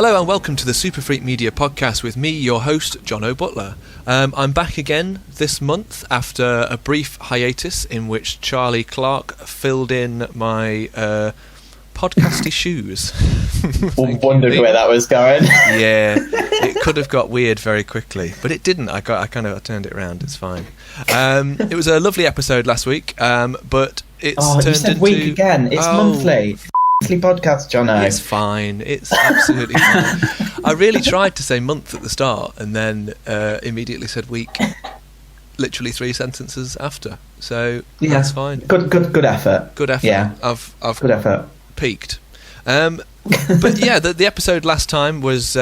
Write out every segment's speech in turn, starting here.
Hello and welcome to the superfreakmedia podcast with me, your host, Jonno Butler. I'm back again this month after a brief hiatus in which Charlie Clark filled in my podcasty shoes. Wondered where that was going. Yeah, it could have got weird very quickly, but it didn't. I turned it around. It's fine. It was a lovely episode last week, but it's turned you said into week again. It's monthly. Podcast, Jonno. It's fine. It's absolutely fine. I really tried to say month at the start and then immediately said week, literally 3 sentences after. So that's fine. Good effort. Good effort. Yeah. I've good effort. Peaked. But yeah, the episode last time was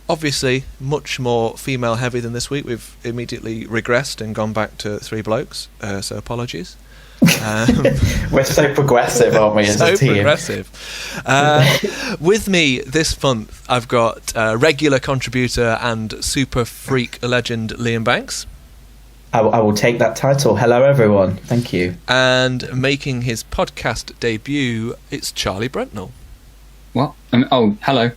obviously much more female heavy than this week. We've immediately regressed and gone back to 3 blokes. So apologies. We're so progressive, aren't we, as a team? So progressive. With me this month, I've got regular contributor and super freak legend Liam Banks. I will take that title. Hello, everyone. Thank you. And making his podcast debut, it's Charlie Brentnell. What? Hello.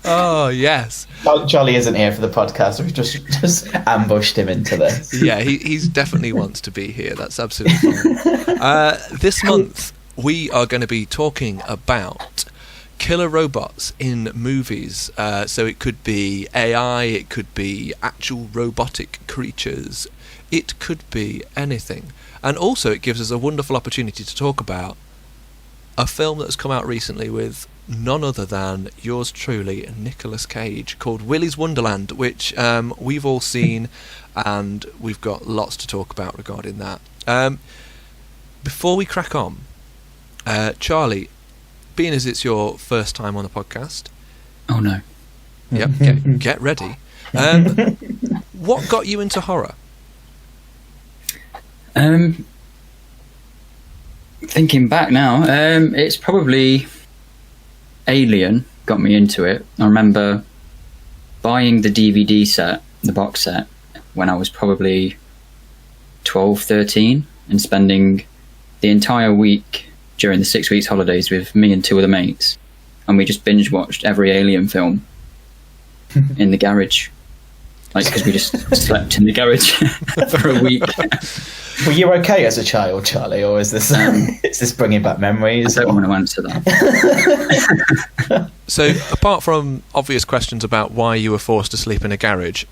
Oh, yes. Charlie isn't here for the podcast. We've just ambushed him into this. Yeah, he's definitely wants to be here. That's absolutely fine. This month, we are going to be talking about killer robots in movies. So it could be AI, it could be actual robotic creatures, it could be anything. And also it gives us a wonderful opportunity to talk about a film that's come out recently with none other than yours truly, Nicolas Cage, called Willy's Wonderland, which we've all seen, and we've got lots to talk about regarding that. Before we crack on, Charlie, being as it's your first time on the podcast... Oh no. Yep, get ready. What got you into horror? Thinking back now, it's probably... Alien got me into it. I remember buying the DVD set, the box set, when I was probably 12, 13, and spending the entire week during the 6 weeks holidays with me and 2 other mates, and we just binge watched every Alien film in the garage, because we just slept in the garage for a week. Were you okay as a child, Charlie, or is this bringing back memories? I don't want to answer that. So, apart from obvious questions about why you were forced to sleep in a garage,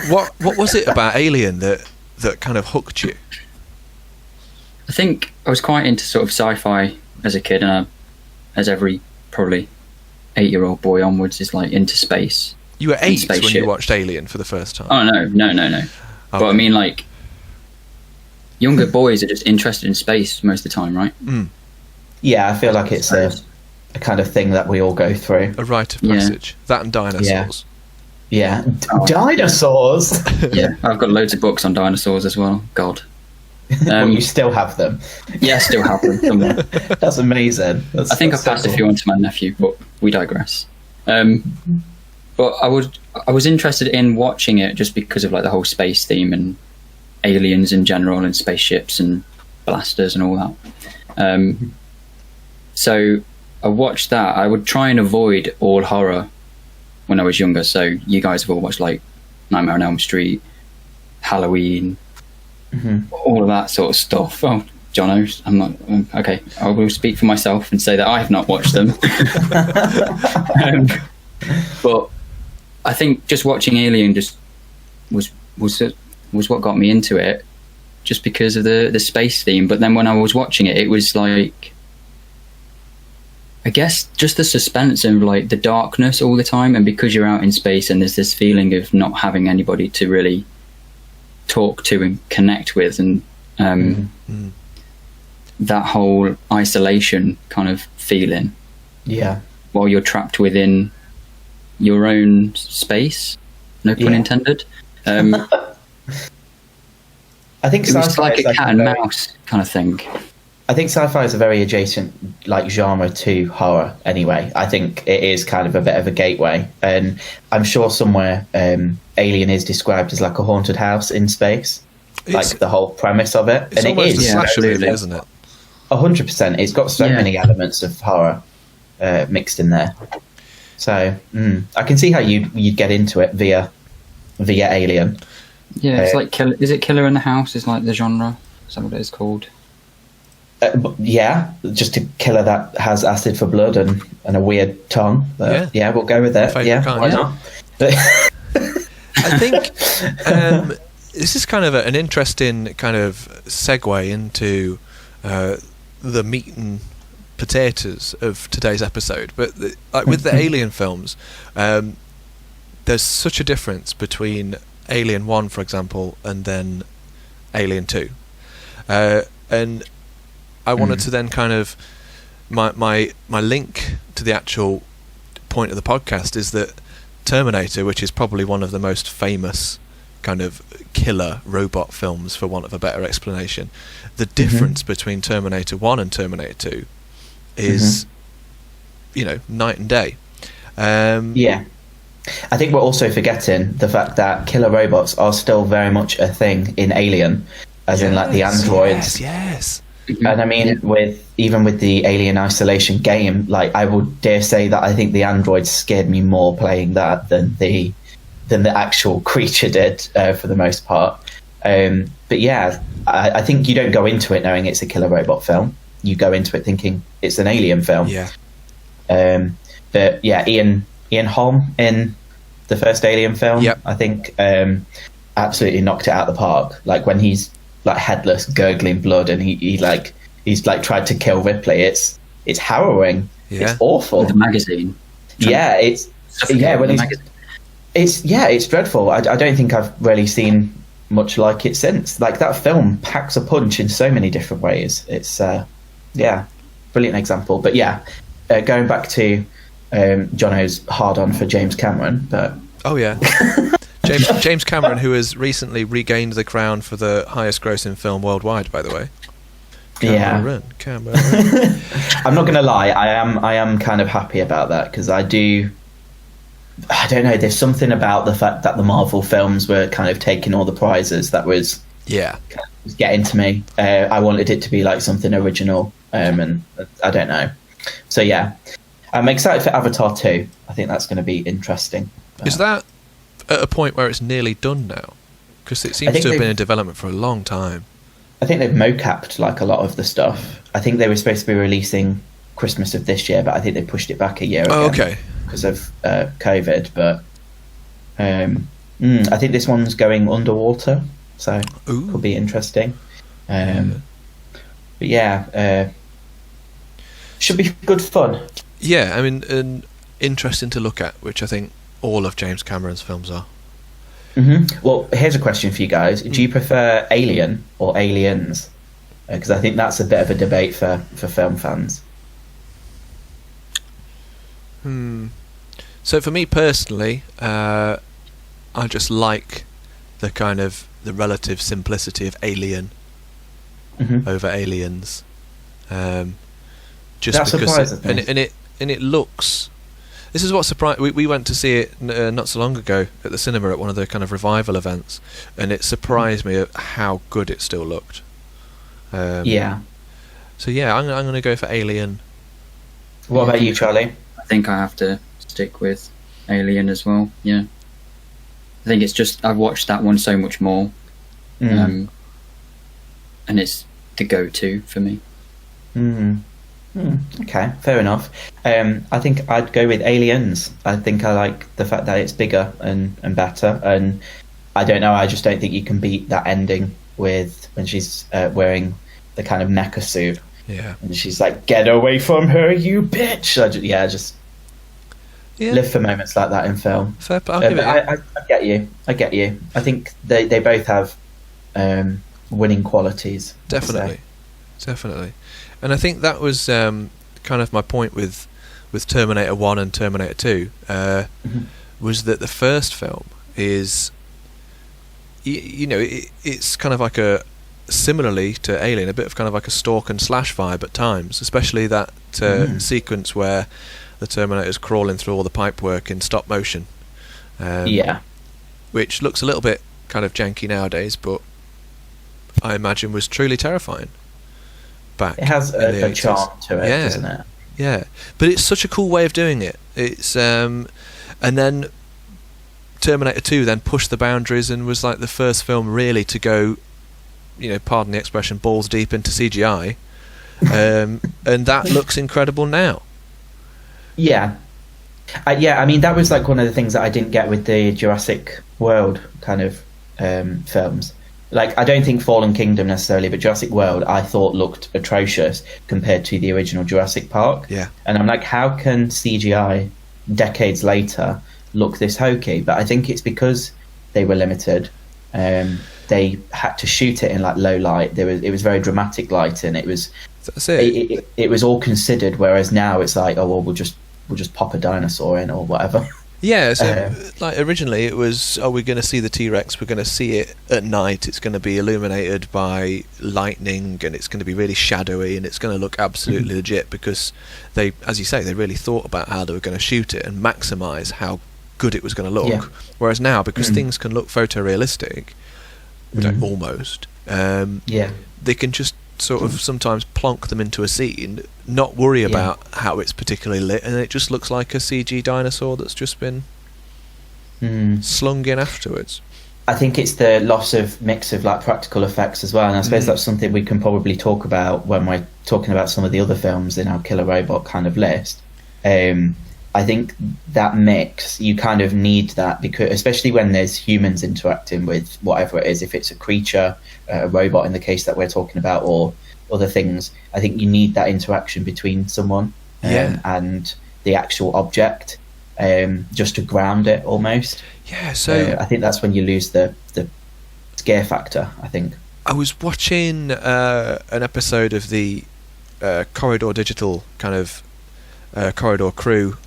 what was it about Alien that kind of hooked you? I think I was quite into sort of sci-fi as a kid, and as every probably 8-year-old boy onwards is like into space. You were 8 when you watched Alien for the first time? Oh, no. Okay. But I mean, like, younger boys are just interested in space most of the time, right? Mm. Yeah, I feel like it's a kind of thing that we all go through. A rite of passage. Yeah. That and dinosaurs. Yeah. Dinosaurs? Yeah, I've got loads of books on dinosaurs as well. God. Well, you still have them? Yeah, I still have them. Somewhere. That's amazing. I think I passed a few on to my nephew, but we digress. But I was interested in watching it just because of like the whole space theme and aliens in general and spaceships and blasters and all that. So I watched that. I would try and avoid all horror when I was younger. So you guys have all watched like Nightmare on Elm Street, Halloween, all of that sort of stuff. Oh, Jonno, I'm not okay. I will speak for myself and say that I have not watched them. But I think just watching Alien just was what got me into it, just because of the space theme. But then when I was watching it, it was like, I guess, just the suspense and like the darkness all the time. And because you're out in space and there's this feeling of not having anybody to really talk to and connect with, and that whole isolation kind of feeling. Yeah. While you're trapped within your own space, no pun intended. I think it was like a cat and mouse kind of thing. I think sci-fi is a very adjacent like genre to horror anyway. I think it is kind of a bit of a gateway, and I'm sure somewhere Alien is described as like a haunted house in space. Like the whole premise of it. It's and almost it is a slasher movie, isn't it? 100%. It's got so many elements of horror. mixed in there. So I can see how you'd get into it via Alien. Yeah, it's like is it Killer in the House? Is like the genre? Is that what it is called? Yeah, just a killer that has acid for blood and a weird tongue. But yeah, we'll go with that. Yeah, why not? I think this is kind of an interesting kind of segue into the meat and potatoes of today's episode. But like with the Alien films, there's such a difference between Alien 1, for example, and then Alien 2. And I wanted to then kind of my link to the actual point of the podcast is that Terminator, which is probably one of the most famous kind of killer robot films, for want of a better explanation, the difference between Terminator 1 and Terminator 2 is, night and day. Yeah. I think we're also forgetting the fact that killer robots are still very much a thing in Alien, as in like the androids. Yes. And I mean, with the Alien Isolation game, like I would dare say that I think the androids scared me more playing that than the actual creature did for the most part. But yeah, I think you don't go into it knowing it's a killer robot film. You go into it thinking it's an Alien film. Yeah. But yeah, Ian Holm in the first Alien film, I think absolutely knocked it out of the park. Like when he's like headless, gurgling blood, and he's tried to kill Ripley. It's harrowing. Yeah. It's awful. With the magazine. Yeah, it's dreadful. I don't think I've really seen much like it since. Like that film packs a punch in so many different ways. It's brilliant example. But yeah, going back to Jonno's hard on for James Cameron, but James Cameron, who has recently regained the crown for the highest grossing film worldwide, by the way. Cameron. I'm not going to lie, I am kind of happy about that, because I don't know, there's something about the fact that the Marvel films were kind of taking all the prizes that was getting to me. I wanted it to be like something original, and I don't know. So yeah, I'm excited for Avatar 2. I think that's going to be interesting. Is that at a point where it's nearly done now? Because it seems to have been in development for a long time. I think they've mocapped like a lot of the stuff. I think they were supposed to be releasing Christmas of this year, but I think they pushed it back a year again because of COVID. But I think this one's going underwater, so could be interesting. But yeah, should be good fun. Yeah, I mean, and interesting to look at, which I think all of James Cameron's films are. Well, here's a question for you guys. Do you prefer Alien or Aliens? Because I think that's a bit of a debate for film fans. So for me personally, I just like the kind of the relative simplicity of Alien over Aliens. Just that's because it looks. This is what surprised. We went to see it not so long ago at the cinema at one of the kind of revival events, and it surprised me at how good it still looked. So yeah, I'm going to go for Alien. What about you, Charlie? I think I have to stick with Alien as well. Yeah, I think it's just I've watched that one so much more, and it's the go-to for me. Okay, fair enough. I think I'd go with Aliens. I think I like the fact that it's bigger and better, and I don't know, I just don't think you can beat that ending with when she's wearing the kind of mecha suit. Yeah. And she's like, "Get away from her, you bitch!" I just live for moments like that in film. Fair, I get you. I think they both have winning qualities. Definitely. And I think that was kind of my point with Terminator 1 and Terminator 2, was that the first film is, it's kind of like similarly to Alien, a bit of kind of like a stalk and slash vibe at times, especially that sequence where the Terminator's crawling through all the pipework in stop motion. Which looks a little bit kind of janky nowadays, but I imagine was truly terrifying. Back it has a charm to it, yeah. doesn't it? Yeah, but it's such a cool way of doing it. It's and then Terminator 2 then pushed the boundaries and was like the first film really to go, pardon the expression, balls deep into CGI, and that looks incredible now. Yeah. I mean, that was like one of the things that I didn't get with the Jurassic World kind of films. Like, I don't think Fallen Kingdom necessarily, but Jurassic World I thought looked atrocious compared to the original Jurassic Park. Yeah. And I'm like, how can CGI decades later look this hokey? But I think it's because they were limited. They had to shoot it in like low light. It was very dramatic lighting. That's it. It was all considered, whereas now it's like, oh well, we'll just pop a dinosaur in or whatever. Yeah, so like originally it was, we're going to see the T-Rex, we're going to see it at night, it's going to be illuminated by lightning, and it's going to be really shadowy, and it's going to look absolutely legit, because they, as you say, they really thought about how they were going to shoot it and maximise how good it was going to look. Yeah. Whereas now, because things can look photorealistic, almost, they can just sort of sometimes plonk them into a scene, not worry about how it's particularly lit, and it just looks like a CG dinosaur that's just been slung in afterwards. I think it's the loss of mix of like practical effects as well, and I suppose that's something we can probably talk about when we're talking about some of the other films in our Killer Robot kind of list. I think that mix, you kind of need that, because especially when there's humans interacting with whatever it is, if it's a creature, a robot in the case that we're talking about, or other things, I think you need that interaction between someone and the actual object, just to ground it almost. Yeah, so I think that's when you lose the scare factor, I think. I was watching an episode of the Corridor Digital kind of Corridor Crew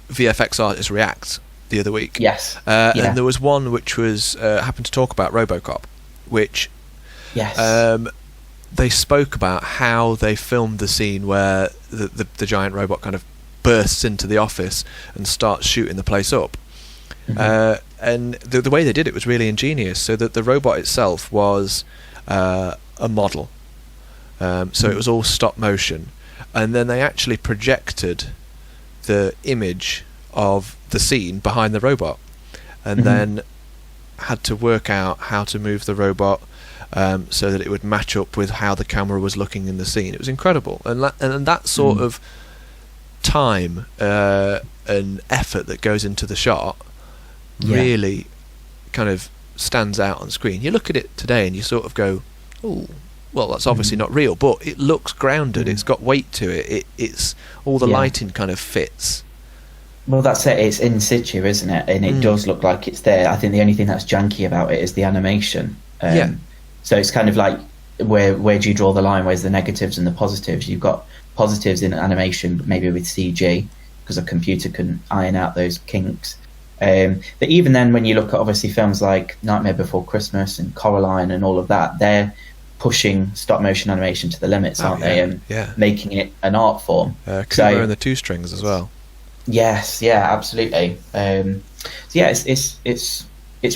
VFX Artists React the other week. Yes. And there was one which was happened to talk about RoboCop, which they spoke about how they filmed the scene where the giant robot kind of bursts into the office and starts shooting the place up. And the way they did it was really ingenious, so that the robot itself was a model. So it was all stop motion. And then they actually projected the image of the scene behind the robot, and then had to work out how to move the robot so that it would match up with how the camera was looking in the scene. It was incredible, and that sort of time and effort that goes into the shot really kind of stands out on screen. You look at it today and you sort of go, oh, well, that's obviously not real, but it looks grounded. It's got weight to it. It's all the lighting kind of fits. Well, that's it. It's in situ, isn't it? And it does look like it's there. I think the only thing that's janky about it is the animation. So it's kind of like, where do you draw the line? Where's the negatives and the positives? You've got positives in animation, maybe with CG, because a computer can iron out those kinks. But even then, when you look at obviously films like Nightmare Before Christmas and Coraline and all of that, they're pushing stop motion animation to the limits, aren't they? And making it an art form. Kuma and the Two Strings as well. Yes, absolutely. It's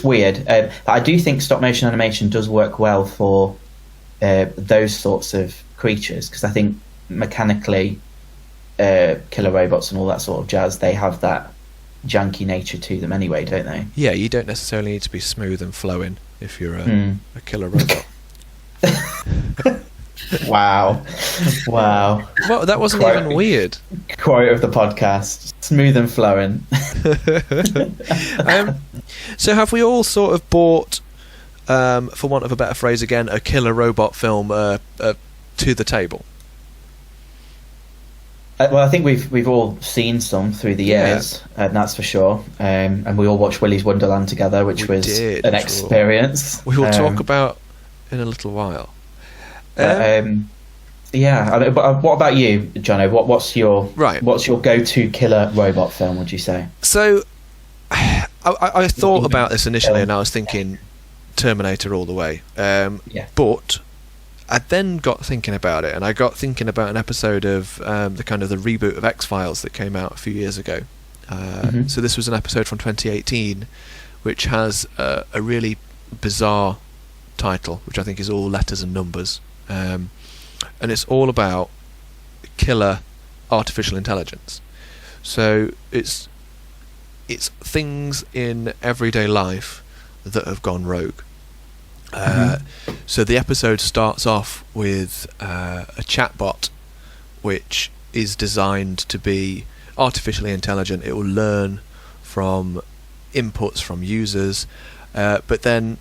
weird. But I do think stop motion animation does work well for those sorts of creatures, because I think mechanically, killer robots and all that sort of jazz, they have that janky nature to them anyway, don't they? Yeah, you don't necessarily need to be smooth and flowing if you're a killer robot. Wow. Well, that wasn't even weird. Quote of the podcast: smooth and flowing. So have we all sort of bought, for want of a better phrase again, a killer robot film to the table? Well, I think we've all seen some through the years, and that's for sure. And we all watched Willy's Wonderland together, which was an experience. We will talk about in a little while. But what about you, Jonno? What's your go-to killer robot film, would you say? So I thought about this initially, and I was thinking Terminator all the way. But I then got thinking about it, and I got thinking about an episode of the reboot of X-Files that came out a few years ago. So this was an episode from 2018, which has a really bizarre title, which I think is all letters and numbers. And it's all about killer artificial intelligence. So it's things in everyday life that have gone rogue. So the episode starts off with a chatbot which is designed to be artificially intelligent. It will learn from inputs from users, but then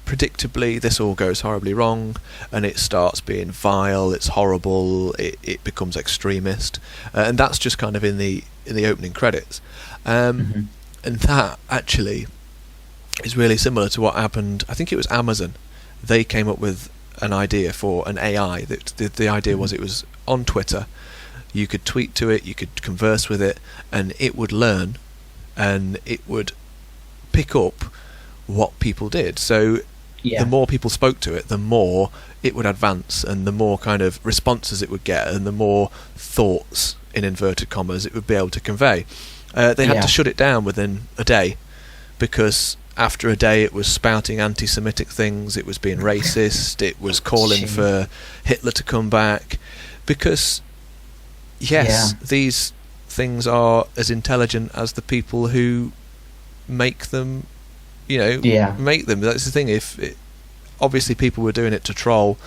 predictably this all goes horribly wrong and it starts being vile, it's horrible, it becomes extremist, and that's just kind of in the opening credits. And that actually is really similar to what happened. I think it was Amazon. They came up with an idea for an AI. The idea was it was on Twitter. You could tweet to it, you could converse with it, and it would learn and it would pick up what people did. So the more people spoke to it, the more it would advance, and the more kind of responses it would get, and the more thoughts, in inverted commas, it would be able to convey. They had to shut it down within a day, because after a day it was spouting anti-Semitic things, it was being racist, it was calling for Hitler to come back, because these things are as intelligent as the people who make them, make them. That's the thing. Obviously people were doing it to troll,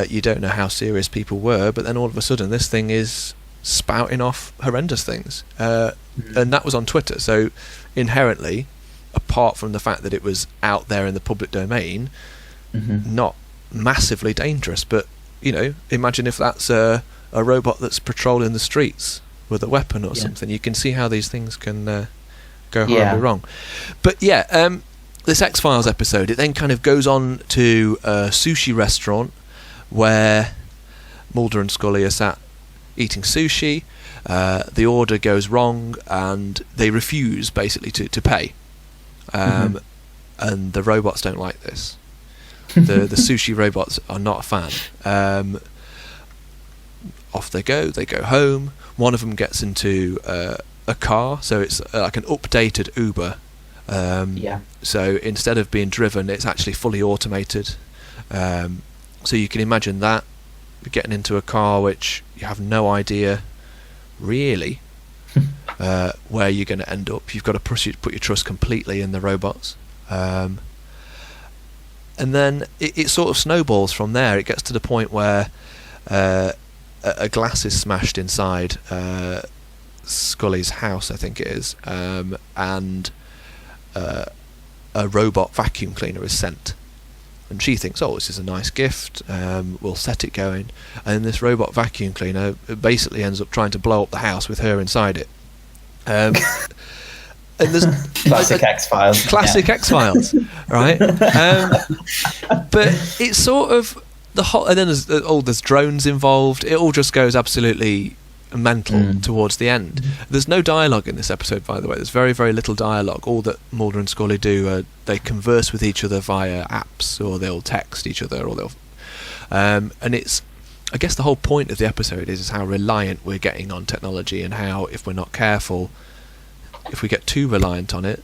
you don't know how serious people were, but then all of a sudden this thing is spouting off horrendous things, and that was on Twitter. So inherently, apart from the fact that it was out there in the public domain, not massively dangerous, but imagine if that's a robot that's patrolling the streets with a weapon or something. You can see how these things can go horribly wrong. But this X-Files episode, it then kind of goes on to a sushi restaurant where Mulder and Scully are sat eating sushi. The order goes wrong and they refuse basically to pay, and the robots don't like this. The sushi robots are not a fan. Off they go home. One of them gets into a car, so it's like an updated Uber. So instead of being driven, it's actually fully automated. So you can imagine that, getting into a car which you have no idea really where you're going to end up. You've got to put your trust completely in the robots, and then it sort of snowballs from there. It gets to the point where a glass is smashed inside Scully's house, I think it is, and a robot vacuum cleaner is sent, and she thinks, oh, this is a nice gift, we'll set it going, and this robot vacuum cleaner basically ends up trying to blow up the house with her inside it. And there's classic X-Files. Classic X-Files, right? But it's sort of the whole, and then there's drones involved. It all just goes absolutely mental towards the end. There's no dialogue in this episode, by the way. There's very, very little dialogue. All that Mulder and Scully do, they converse with each other via apps, or they'll text each other, or they'll and it's, I guess the whole point of the episode is how reliant we're getting on technology, and how if we're not careful, if we get too reliant on it,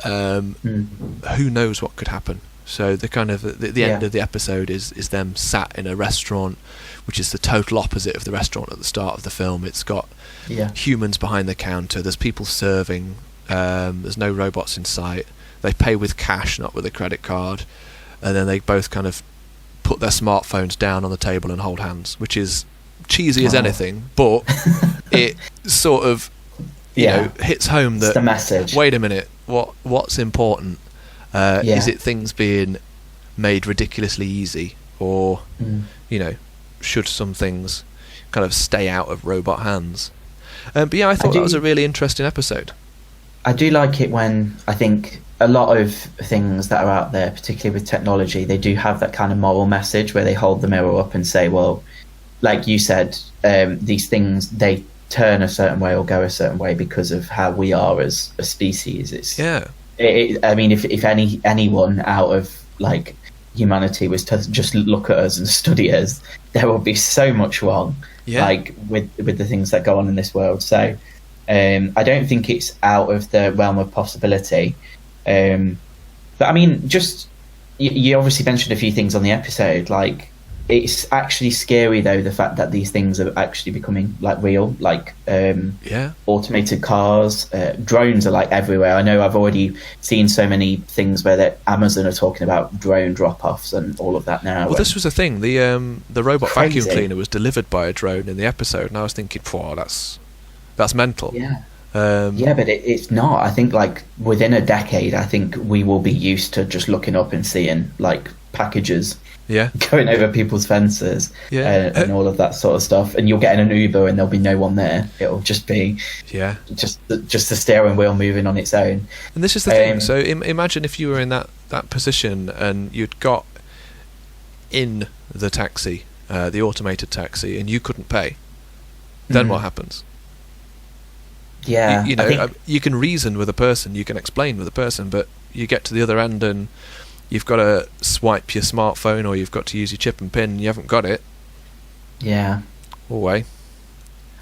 who knows what could happen. So the kind of the end of the episode is them sat in a restaurant, which is the total opposite of the restaurant at the start of the film. It's got humans behind the counter, there's people serving, there's no robots in sight, they pay with cash, not with a credit card, and then they both kind of put their smartphones down on the table and hold hands, which is cheesy as anything, but it sort of hits home that it's the message. Wait a minute, what's important? Is it things being made ridiculously easy, or should some things kind of stay out of robot hands? But I thought that was a really interesting episode. I do like it when, I think a lot of things that are out there, particularly with technology, they do have that kind of moral message where they hold the mirror up and say, well, like you said, these things, they turn a certain way or go a certain way because of how we are as a species. I mean, if anyone out of like humanity was to just look at us and study us, there would be so much wrong, like with the things that go on in this world. So I don't think it's out of the realm of possibility. But I mean, just you obviously mentioned a few things on the episode, like it's actually scary though, the fact that these things are actually becoming like real, like automated cars, drones are like everywhere. I know I've already seen so many things where that Amazon are talking about drone drop-offs and all of that now. Well, this was the thing. The robot Crazy. vacuum cleaner was delivered by a drone in the episode, and I was thinking, "Wow, that's mental." Yeah. Yeah, but it's not. I think like within a decade, I think we will be used to just looking up and seeing like packages going over people's fences and all of that sort of stuff. And you'll get in an Uber and there'll be no one there. It'll just be just the steering wheel moving on its own. And this is the thing. So imagine if you were in that position and you'd got in the taxi, the automated taxi, and you couldn't pay. Then what happens? Yeah, you know, you can reason with a person, you can explain with a person, but you get to the other end and you've got to swipe your smartphone, or you've got to use your chip and pin, and you haven't got it. Yeah. Away.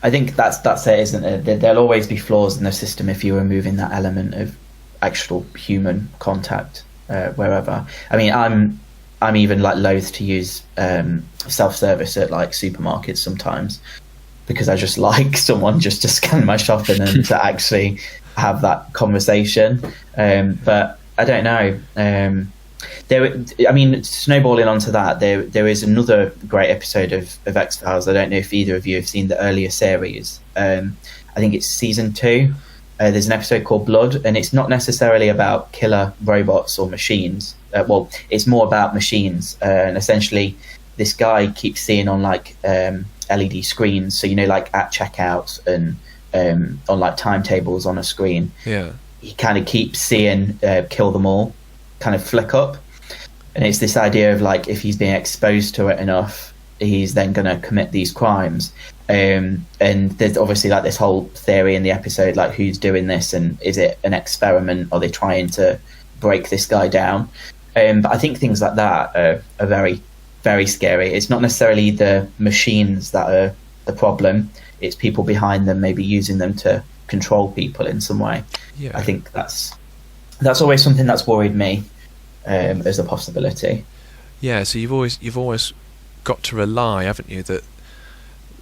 I think that's it, isn't it? There'll always be flaws in the system if you're removing that element of actual human contact wherever. I mean, I'm even like loath to use self-service at like supermarkets sometimes, because I just like someone just to scan my shopping and to actually have that conversation. But I don't know. Snowballing onto that, there is another great episode of X-Files. I don't know if either of you have seen the earlier series. I think it's season 2. There's an episode called Blood, and it's not necessarily about killer robots or machines. Well, it's more about machines. And essentially, this guy keeps seeing on like LED screens, so you know, like at checkouts and on like timetables on a screen. Yeah, he kind of keeps seeing kill them all kind of flick up, and it's this idea of like, if he's being exposed to it enough, he's then going to commit these crimes. And there's obviously like this whole theory in the episode, like who's doing this, and is it an experiment? Are they trying to break this guy down? But I think things like that are very, very scary. It's not necessarily the machines that are the problem, it's people behind them maybe using them to control people in some way. I think that's always something that's worried me as a possibility. Yeah, so you've always got to rely, haven't you, that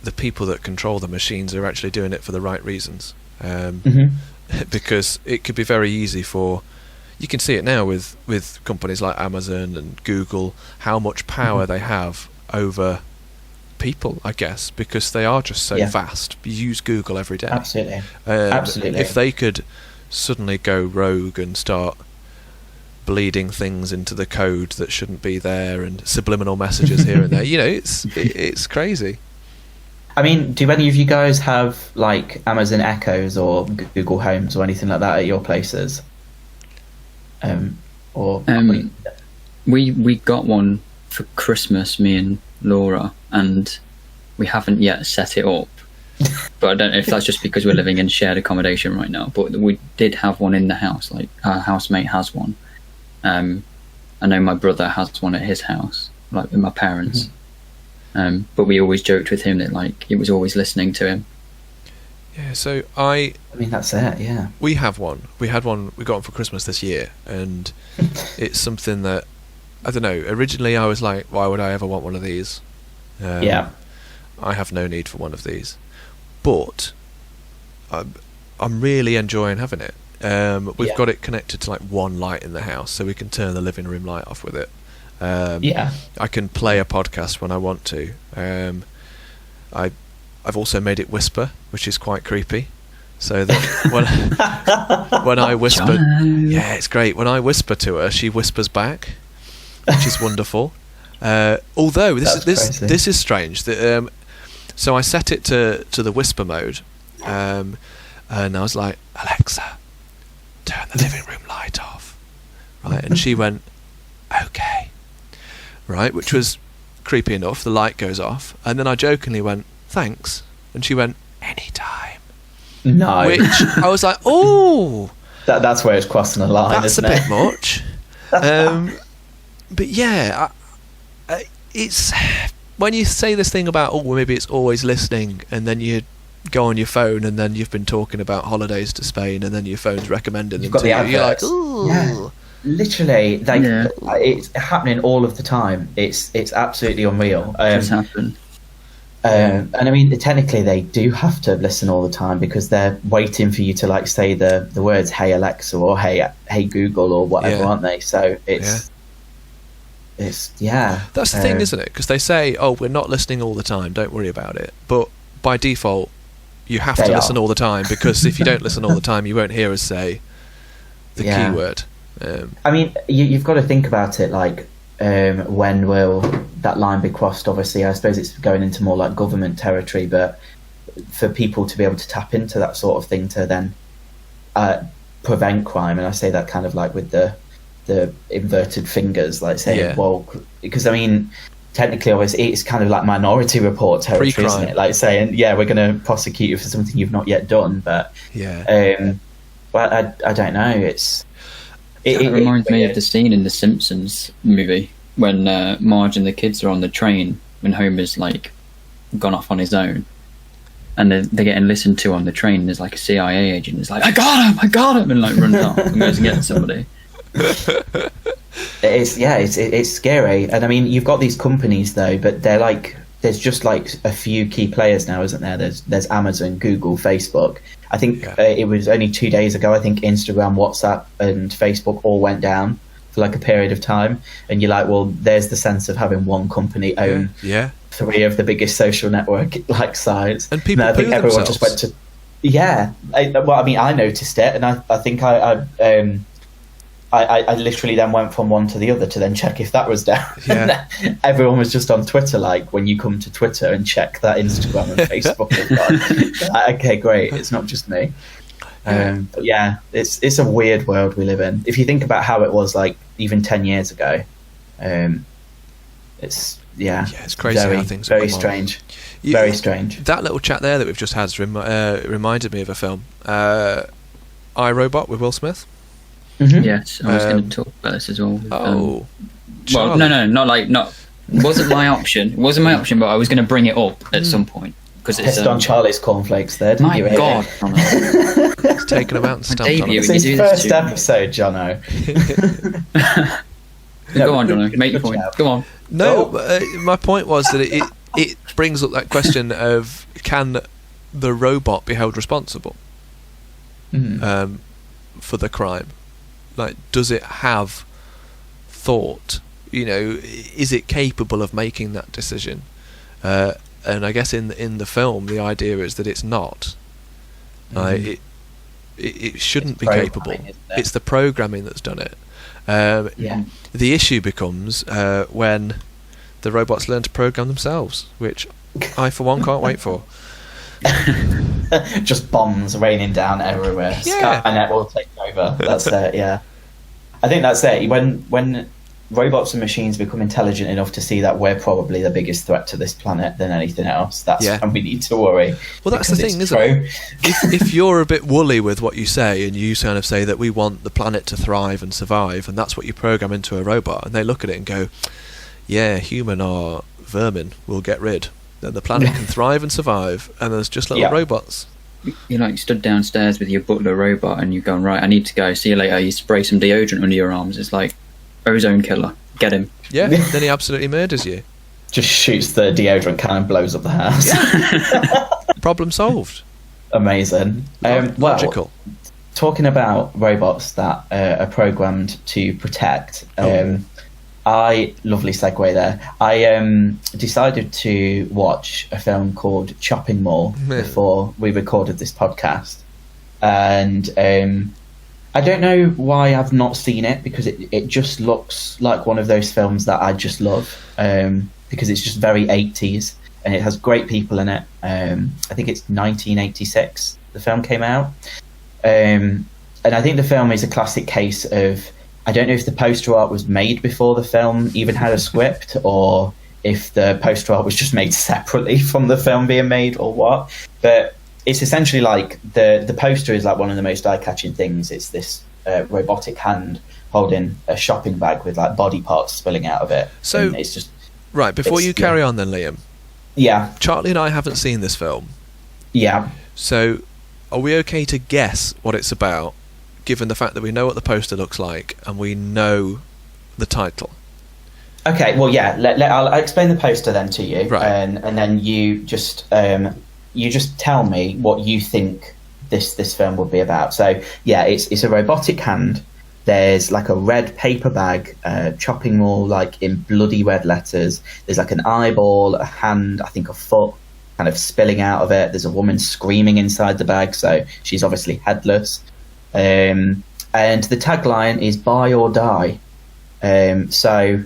the people that control the machines are actually doing it for the right reasons. Because it could be very easy for, you can see it now with companies like Amazon and Google, how much power they have over people, I guess, because they are just so vast. You use Google every day. Absolutely. If they could suddenly go rogue and start bleeding things into the code that shouldn't be there, and subliminal messages here and there, you know, it's crazy. I mean, do any of you guys have like Amazon Echoes or Google Homes or anything like that at your places? We got one for Christmas, me and Laura, and we haven't yet set it up. But I don't know if that's just because we're living in shared accommodation right now, but we did have one in the house, like our housemate has one. I know my brother has one at his house, like with my parents. But we always joked with him that like it was always listening to him. Yeah, so I mean, that's it, yeah. We have one. We had one, we got one for Christmas this year, and it's something that, I don't know, originally I was like, why would I ever want one of these? I have no need for one of these. But I'm really enjoying having it. We've got it connected to like one light in the house, so we can turn the living room light off with it. I can play a podcast when I want to. I've also made it whisper, which is quite creepy. So that when I whisper, it's great. When I whisper to her, she whispers back, which is wonderful. Although this is strange. So I set it to the whisper mode, and I was like, Alexa, turn the living room light off, right? And she went, okay, right, which was creepy enough. The light goes off, and then I jokingly went, thanks, and she went, anytime. No, which I was like, oh, that's where it's crossing the line. That's isn't a it? bit much. But yeah, it's when you say this thing about, oh, maybe it's always listening, and then you go on your phone, and then you've been talking about holidays to Spain, and then your phone's recommending them to you. You're like, ooh, literally, like it's happening all of the time. It's absolutely unreal. Just happen. And I mean, technically, they do have to listen all the time because they're waiting for you to like say the words "Hey Alexa" or "Hey Google" or whatever, aren't they? So it's that's the thing, isn't it? Because they say, "Oh, we're not listening all the time. Don't worry about it." But by default, you have to listen all the time, because if you don't listen all the time, you won't hear us say the keyword. I mean, you've got to think about it like. When will that line be crossed? Obviously, I suppose it's going into more like government territory, but for people to be able to tap into that sort of thing to then prevent crime, and I say that kind of like with the inverted fingers, like saying, well, because I mean, technically, obviously, it's kind of like Minority Report territory, Pre-crime. isn't it? Like saying, we're going to prosecute you for something you've not yet done, but but I don't know. It reminds me of the scene in the Simpsons movie when Marge and the kids are on the train when Homer's like gone off on his own, and they're getting listened to on the train. And there's like a CIA agent who's like, I got him, and like runs off and goes and gets somebody. It's scary, and I mean, you've got these companies though, but they're like, there's just like a few key players now, isn't there? There's Amazon, Google, Facebook. I think it was only 2 days ago, I think Instagram, WhatsApp and Facebook all went down for like a period of time. And you're like, well, there's the sense of having one company own 3 of the biggest social network like sites. And people, I think everyone just went to... I noticed it, and I think I literally then went from one to the other to then check if that was down. Yeah. Everyone was just on Twitter, like when you come to Twitter and check that Instagram and Facebook have gone. Like, okay, great, it's not just me. But it's a weird world we live in. If you think about how it was like even 10 years ago, it's crazy how things very strange. Very strange. That little chat there that we've just had reminded me of a film, iRobot with Will Smith. Mm-hmm. Yes, I was going to talk about this as well. Well, not wasn't my option. It wasn't my option, but I was going to bring it up at some point because it's pissed on Charlie's cornflakes there, didn't you? My God, it's taken him out and stamped on him. It's his first episode, Jonno. Go on, Jonno. Make your point. Go on. No, my point was that it brings up that question of, can the robot be held responsible for the crime? Like, does it have thought? You know, is it capable of making that decision? And I guess in the film, the idea is that it's not. It shouldn't be capable. It's the programming that's done it. The issue becomes when the robots learn to program themselves, which I, for one, can't wait for. Just bombs raining down everywhere. Skynet will take over. That's it. Yeah, I think that's it. When robots and machines become intelligent enough to see that we're probably the biggest threat to this planet than anything else, that's when we need to worry. Well, that's the thing, isn't it? If you're a bit woolly with what you say, and you kind of say that we want the planet to thrive and survive, and that's what you program into a robot, and they look at it and go, yeah, human or vermin, we'll get rid. Then the planet can thrive and survive, and there's just little robots. You like stood downstairs with your Butler robot, and you're going, right, I need to go. See you later. You spray some deodorant under your arms. It's like ozone killer. Get him. Yeah. Then he absolutely murders you. Just shoots the deodorant can and blows up the house. Problem solved. Amazing. Logical. Talking about robots that are programmed to protect. Lovely segue there. I decided to watch a film called Chopping Mall before we recorded this podcast, and I don't know why I've not seen it, because it just looks like one of those films that I just love, because it's just very 80s and it has great people in it. I think it's 1986 the film came out, and I think the film is a classic case of, I don't know if the poster art was made before the film even had a script, or if the poster art was just made separately from the film being made, or what. But it's essentially like the poster is like one of the most eye-catching things. It's this robotic hand holding a shopping bag with like body parts spilling out of it. So and it's just right before you carry on, then, Liam. Yeah, Charlie and I haven't seen this film. Yeah. So, are we okay to guess what it's about? given the fact that we know what the poster looks like and we know the title. Okay, well, yeah, I'll explain the poster then to you, Right. And then you just tell me what you think this film would be about. So, yeah, it's a robotic hand. There's like a red paper bag, chopping mall, like in bloody red letters. There's like an eyeball, a hand, I think a foot, kind of spilling out of it. There's a woman screaming inside the bag, so she's obviously headless. And the tagline is "Buy or Die." So.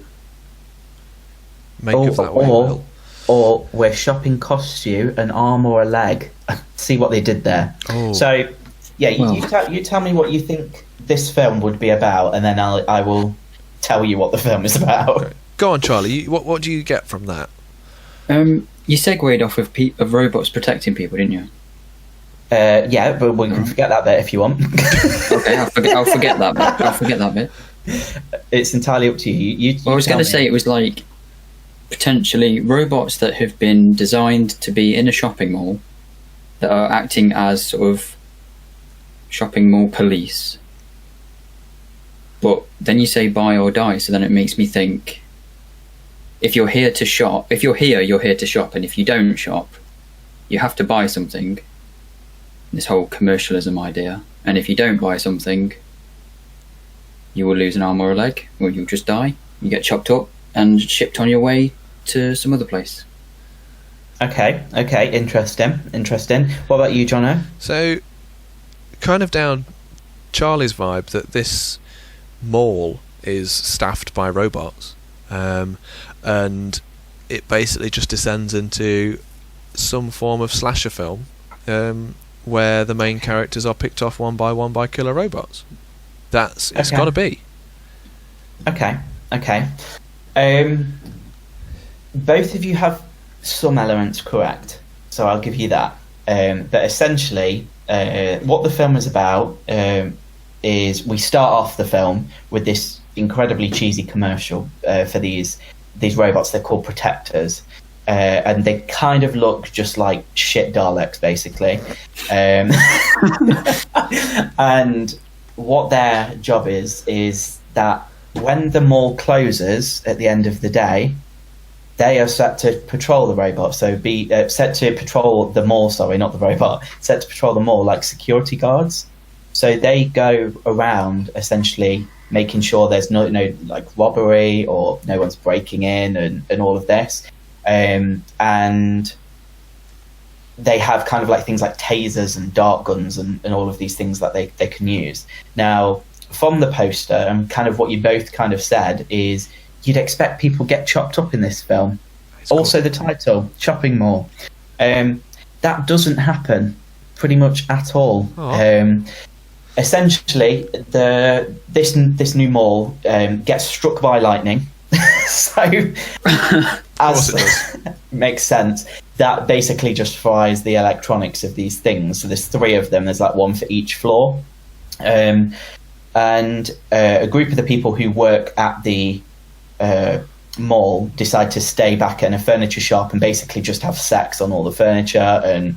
Make of that way, Will. Or where shopping costs you an arm or a leg. See what they did there. Oh. So, yeah, you tell me what you think this film would be about, and then I will tell you what the film is about. Okay. Go on, Charlie. What do you get from that? You segued off of robots protecting people, didn't you? Yeah, but we can forget that bit if you want. Okay, I'll forget that bit. I'll forget that bit. It's entirely up to you. Well, I was going to say it was like potentially robots that have been designed to be in a shopping mall that are acting as sort of shopping mall police. But then you say buy or die, so then it makes me think, if you're here to shop, you're here to shop, and if you don't shop, you have to buy something. This whole commercialism idea. And if you don't buy something, you will lose an arm or a leg, or you'll just die. You get chopped up and shipped on your way to some other place. Okay, interesting. What about you, Jonno? So, kind of down Charlie's vibe that this mall is staffed by robots, and it basically just descends into some form of slasher film, where the main characters are picked off one by killer robots. It's got to be. Okay. Both of you have some elements correct, so I'll give you that. But essentially, what the film is about is we start off the film with this incredibly cheesy commercial for these robots. They're called protectors, and they kind of look just like shit Daleks, basically. And what their job is that when the mall closes at the end of the day, they are set to patrol the robot. So set to patrol the mall. Sorry, not the robot. Set to patrol the mall like security guards. So they go around essentially making sure there's no like robbery or no one's breaking in and all of this. And they have kind of like things like tasers and dart guns and all of these things that they can use. Now, from the poster and kind of what you both kind of said is you'd expect people get chopped up in this film. Also, the title, Shopping Mall. That doesn't happen pretty much at all. Essentially, this new mall gets struck by lightning. So, as makes sense, that basically just fries the electronics of these things. So there's 3 of them. There's like one for each floor. And a group of the people who work at the mall decide to stay back in a furniture shop and basically just have sex on all the furniture and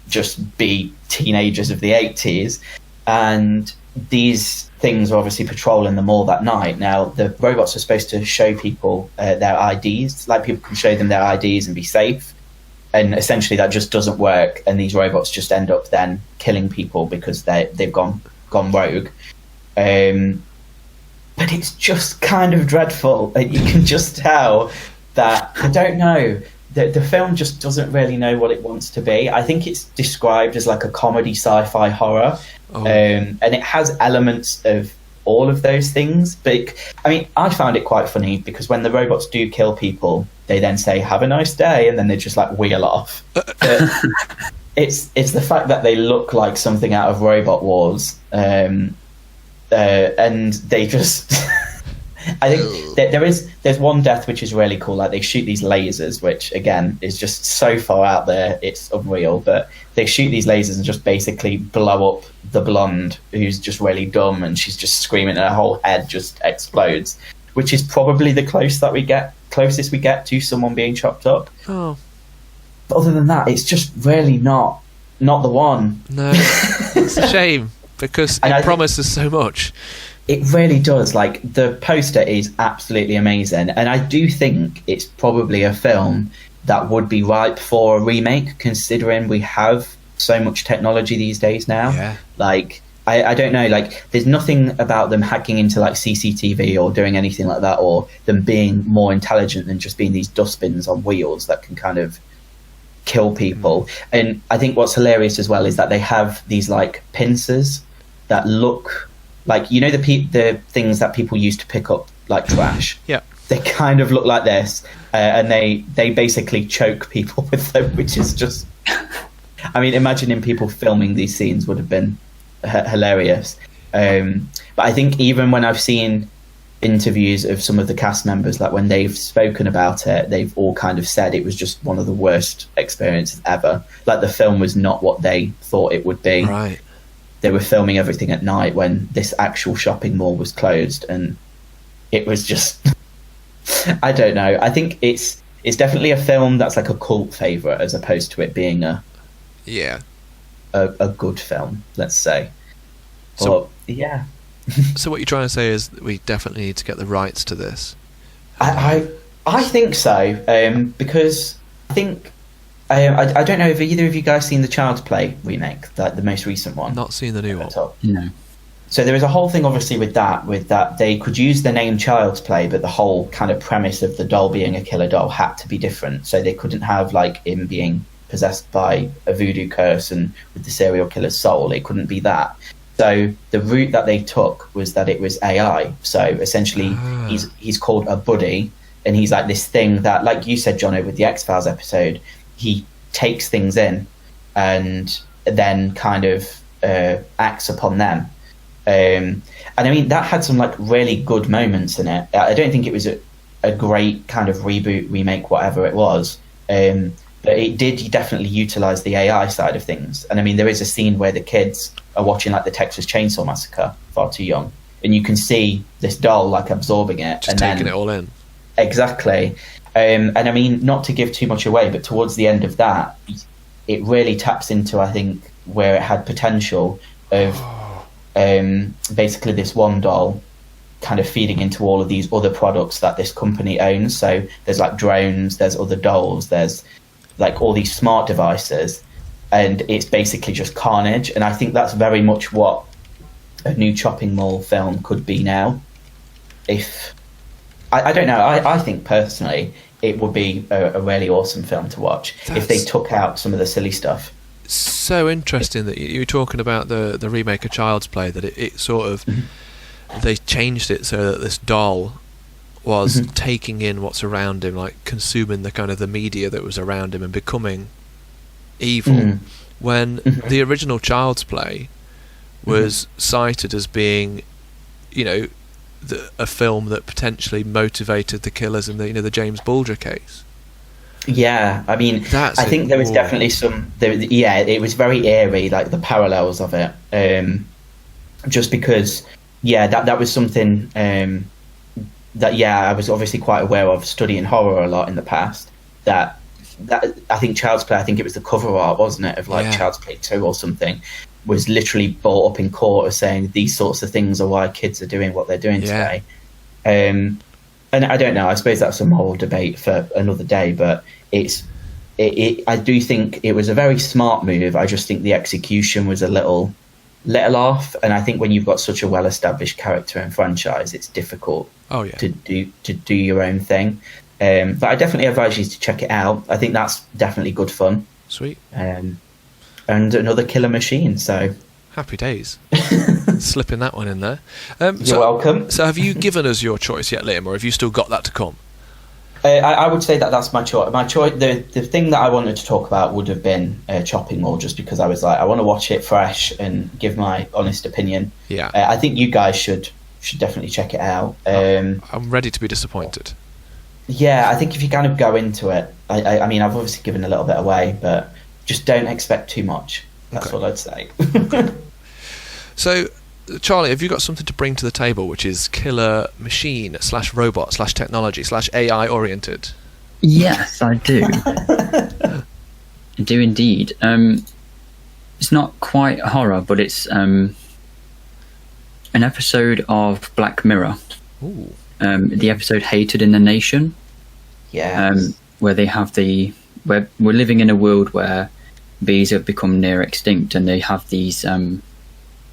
just be teenagers of the 80s. And these things are obviously patrolling the mall that night. Now, the robots are supposed to show people their IDs, like people can show them their IDs and be safe. And essentially that just doesn't work, and these robots just end up then killing people because they've gone rogue. But it's just kind of dreadful. You can just tell that, I don't know, the film just doesn't really know what it wants to be. I think it's described as like a comedy sci-fi horror. And it has elements of all of those things. But I mean, I found it quite funny because when the robots do kill people, they then say, "Have a nice day," and then they just like wheel off. It's the fact that they look like something out of Robot Wars. And they just I think there's one death which is really cool. Like they shoot these lasers, which again is just so far out there, it's unreal. But they shoot these lasers and just basically blow up the blonde, who's just really dumb, and she's just screaming, and her whole head just explodes. Which is probably the closest we get to someone being chopped up. Oh. But other than that, it's just really not the one. No, it's a shame. because And it promises so much. It really does. Like, the poster is absolutely amazing, and I do think it's probably a film that would be ripe for a remake, considering we have so much technology these days now. Yeah. Like, I don't know, like, there's nothing about them hacking into like CCTV or doing anything like that, or them being more intelligent than just being these dustbins on wheels that can kind of kill people. And I think what's hilarious as well is that they have these like pincers that look like, you know, the things that people use to pick up like trash. Yeah. They kind of look like this, and they basically choke people with them, which is just, I mean, imagining people filming these scenes would have been hilarious. But I think even when I've seen interviews of some of the cast members, like when they've spoken about it, they've all kind of said it was just one of the worst experiences ever. Like, the film was not what they thought it would be. Right. They were filming everything at night when this actual shopping mall was closed, and it was just I don't know. I think it's definitely a film that's like a cult favourite, as opposed to it being a good film, let's say. So, but yeah. So what you're trying to say is that we definitely need to get the rights to this. I think so, because I think I don't know if either of you guys seen the Child's Play remake, the most recent one. Not seen the new one. No. So there is a whole thing, obviously, with that they could use the name Child's Play, but the whole kind of premise of the doll being a killer doll had to be different. So they couldn't have like him being possessed by a voodoo curse and with the serial killer's soul. It couldn't be that. So the route that they took was that it was AI. So essentially, he's called a buddy, and he's like this thing that, like you said, Jonno, with the X-Files episode, he takes things in and then kind of acts upon them. And I mean, that had some like really good moments in it. I don't think it was a great kind of reboot, remake, whatever it was. But it did definitely utilize the AI side of things. And I mean, there is a scene where the kids are watching like the Texas Chainsaw Massacre, far too young, and you can see this doll like absorbing it, just and taking it all in. Exactly. And I mean, not to give too much away, but towards the end of that, it really taps into, I think, where it had potential of basically this one doll kind of feeding into all of these other products that this company owns. So there's like drones, there's other dolls, there's like all these smart devices, and it's basically just carnage. And I think that's very much what a new Chopping Mall film could be now. If I don't know, I think personally it would be a really awesome film to watch if they took out some of the silly stuff. So interesting that you were talking about the remake of Child's Play, that it sort of they changed it so that this doll was taking in what's around him, like consuming the kind of the media that was around him and becoming evil. When the original Child's Play was cited as being, you know, a film that potentially motivated the killers in the James Bulger case. Yeah, I mean, I think there was definitely some. It was very eerie, like the parallels of it. Just because, that was something that I was obviously quite aware of, studying horror a lot in the past. That I think Child's Play, I think it was the cover art, wasn't it, of like Child's Play 2 or something, was literally brought up in court as saying these sorts of things are why kids are doing what they're doing today. And I don't know, I suppose that's a moral debate for another day, but I do think it was a very smart move. I just think the execution was a little off, and I think when you've got such a well-established character and franchise, it's difficult to do your own thing. But I definitely advise you to check it out. I think that's definitely good fun. Sweet. And another killer machine, so happy days. Slipping that one in there. You're welcome. So have you given us your choice yet, Liam, or have you still got that to come? I would say that's my choice. The thing that I wanted to talk about would have been Chopping Mall, just because I was like, I want to watch it fresh and give my honest opinion. Yeah. I think you guys should definitely check it out. I'm ready to be disappointed. Yeah, I think if you kind of go into it, I mean, I've obviously given a little bit away, but just don't expect too much. That's what I'd say. So, Charlie, have you got something to bring to the table which is killer machine / robot / technology / AI oriented? Yes, I do. I do indeed. It's not quite horror, but it's an episode of Black Mirror. Ooh. The episode "Hated in the Nation." Yeah. Where they have where we're living in a world where bees have become near extinct, and they have these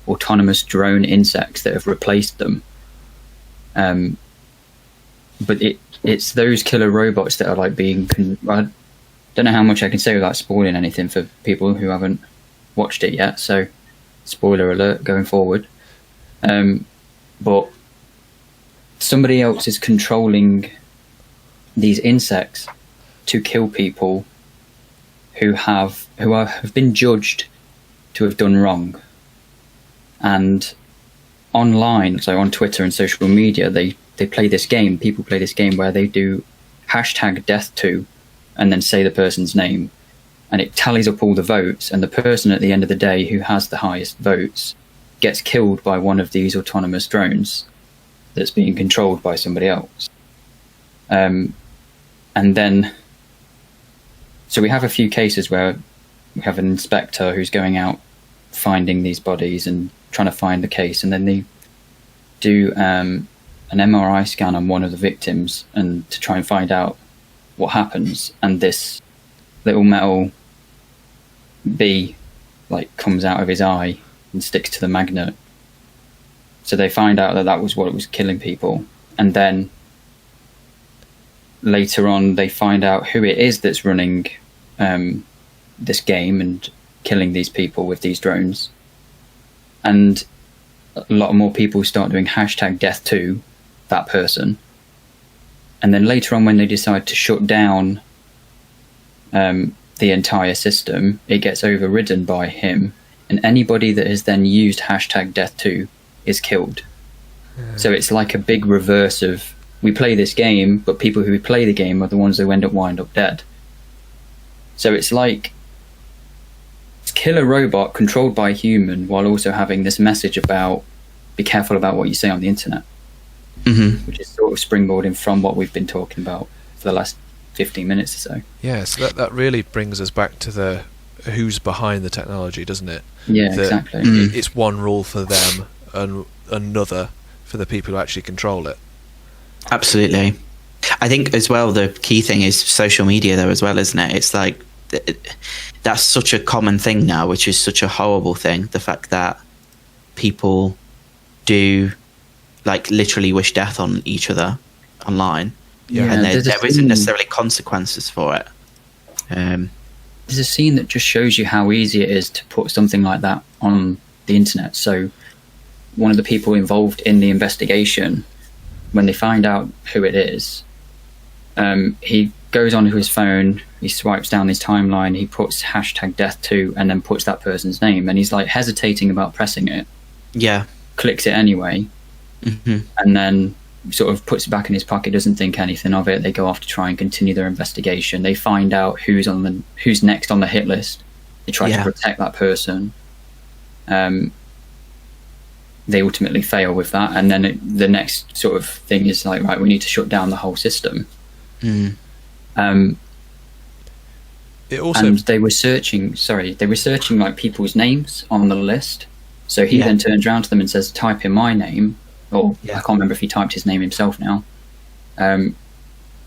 autonomous drone insects that have replaced them. But it's those killer robots that are like being. I don't know how much I can say without spoiling anything for people who haven't watched it yet. So, spoiler alert going forward. But somebody else is controlling these insects to kill people who have been judged to have done wrong. And online, so on Twitter and social media, they play this game. People play this game where they do #death2 and then say the person's name, and it tallies up all the votes, and the person at the end of the day who has the highest votes gets killed by one of these autonomous drones that's being controlled by somebody else. And then, so we have a few cases where we have an inspector who's going out finding these bodies and trying to find the case, and then they do an MRI scan on one of the victims and to try and find out what happens, and this little metal bee like comes out of his eye and sticks to the magnet. So they find out that was what was killing people, and then later on they find out who it is that's running this game and killing these people with these drones, and a lot more people start doing #death2 that person. And then later on, when they decide to shut down the entire system, it gets overridden by him, and anybody that has then used #death2 is killed. So it's like a big reverse of, we play this game, but people who play the game are the ones who wind up dead. So it's like killer robot controlled by a human, while also having this message about be careful about what you say on the internet. Mm-hmm. Which is sort of springboarding from what we've been talking about for the last 15 minutes or so. Yeah, so that really brings us back to the who's behind the technology, doesn't it? Yeah, exactly. It's one rule for them and another for the people who actually control it. Absolutely. I think as well the key thing is social media though as well, isn't it? It's like that's such a common thing now, which is such a horrible thing. The fact that people do like literally wish death on each other online, and there isn't necessarily consequences for it. There's a scene that just shows you how easy it is to put something like that on the internet. So one of the people involved in the investigation, when they find out who it is, he goes onto his phone, he swipes down his timeline, he puts #death2 and then puts that person's name, and he's like hesitating about pressing it. Yeah. Clicks it anyway. Mm-hmm. And then sort of puts it back in his pocket, doesn't think anything of it. They go off to try and continue their investigation. They find out who's next on the hit list. They try to protect that person. They ultimately fail with that, and then the next sort of thing is like, right, we need to shut down the whole system. It also, and they were searching like people's names on the list. So he then turns around to them and says, type in my name. Or I can't remember if he typed his name himself now. And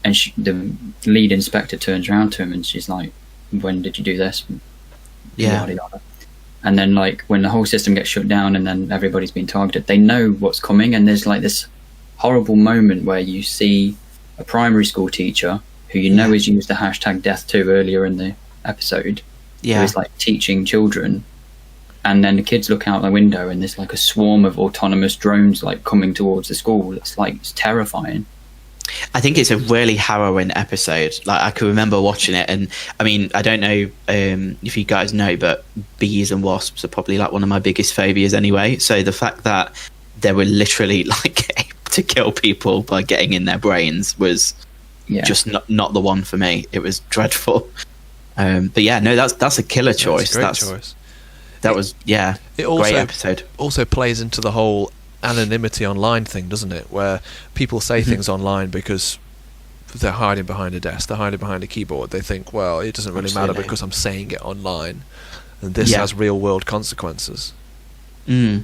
the lead inspector turns around to him and she's like, when did you do this? Yeah. And then like when the whole system gets shut down and then everybody's been targeted, they know what's coming, and there's like this horrible moment where you see a primary school teacher who you know has used the #death2 earlier in the episode, who is like teaching children. And then the kids look out the window and there's like a swarm of autonomous drones like coming towards the school. It's terrifying. I think it's a really harrowing episode. Like I can remember watching it, and I mean, I don't know if you guys know, but bees and wasps are probably like one of my biggest phobias anyway. So the fact that they were literally like able to kill people by getting in their brains was just not the one for me. It was dreadful. But yeah, no, that's a killer choice. That's a great choice. That was it also, great episode. Also plays into the whole anonymity online thing, doesn't it? Where people say things online because they're hiding behind a desk, they're hiding behind a keyboard. They think, well, it doesn't really matter because I'm saying it online, and this has real world consequences. I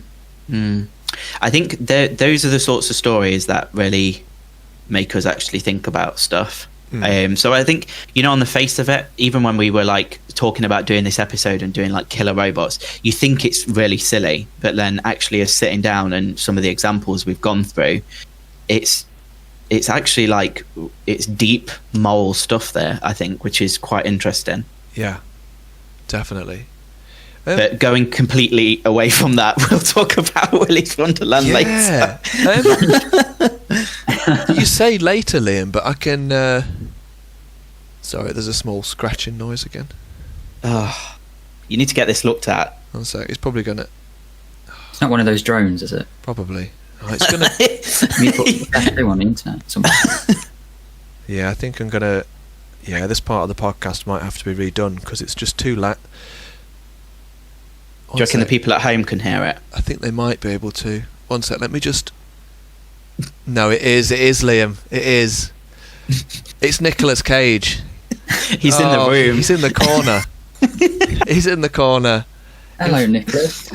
I think those are the sorts of stories that really make us actually think about stuff. So I think, on the face of it, even when we were like talking about doing this episode and doing like killer robots, you think it's really silly, but then actually as sitting down and some of the examples we've gone through, it's actually like it's deep moral stuff there, I think, which is quite interesting. Yeah, definitely. But going completely away from that, we'll talk about Willy's Wonderland later. You say later, Liam, but I can... Sorry, there's a small scratching noise again. Oh, you need to get this looked at. One sec, it's probably going to... It's not one of those drones, is it? Probably. Oh, it's going to... You put on the internet somewhere. Yeah, I think I'm going to... Yeah, this part of the podcast might have to be redone because it's just too loud. Do you reckon the people at home can hear it? I think they might be able to. One sec, let me just... No, it is, Liam. It is. It's Nicolas Cage. He's in the room. He's in the corner. He's in the corner. Hello, Nicholas.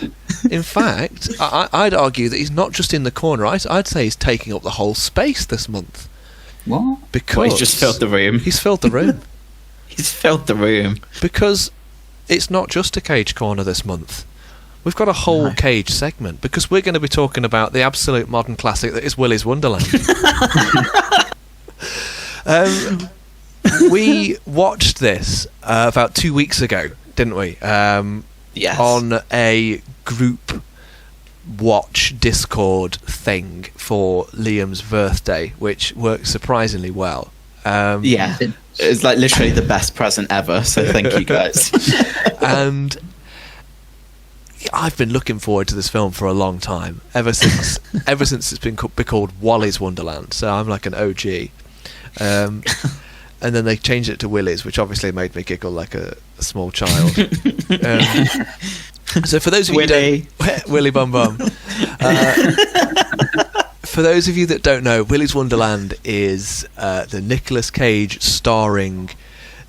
In fact, I'd argue that he's not just in the corner. I'd say he's taking up the whole space this month. What? Because he's just filled the room. He's filled the room. He's filled the room. Because it's not just a Cage corner this month. We've got a whole Cage segment because we're going to be talking about the absolute modern classic that is Willy's Wonderland. We watched this about 2 weeks ago, didn't we? Yes. On a group watch Discord thing for Liam's birthday, which worked surprisingly well. Yeah, it's like literally the best present ever, so thank you guys. And I've been looking forward to this film for a long time, ever since it's been called Wally's Wonderland, so I'm like an OG. And then they changed it to Willy's, which obviously made me giggle like a small child. So for those of you Willy. Willy Bum Bum. For those of you that don't know, Willy's Wonderland is the Nicolas Cage starring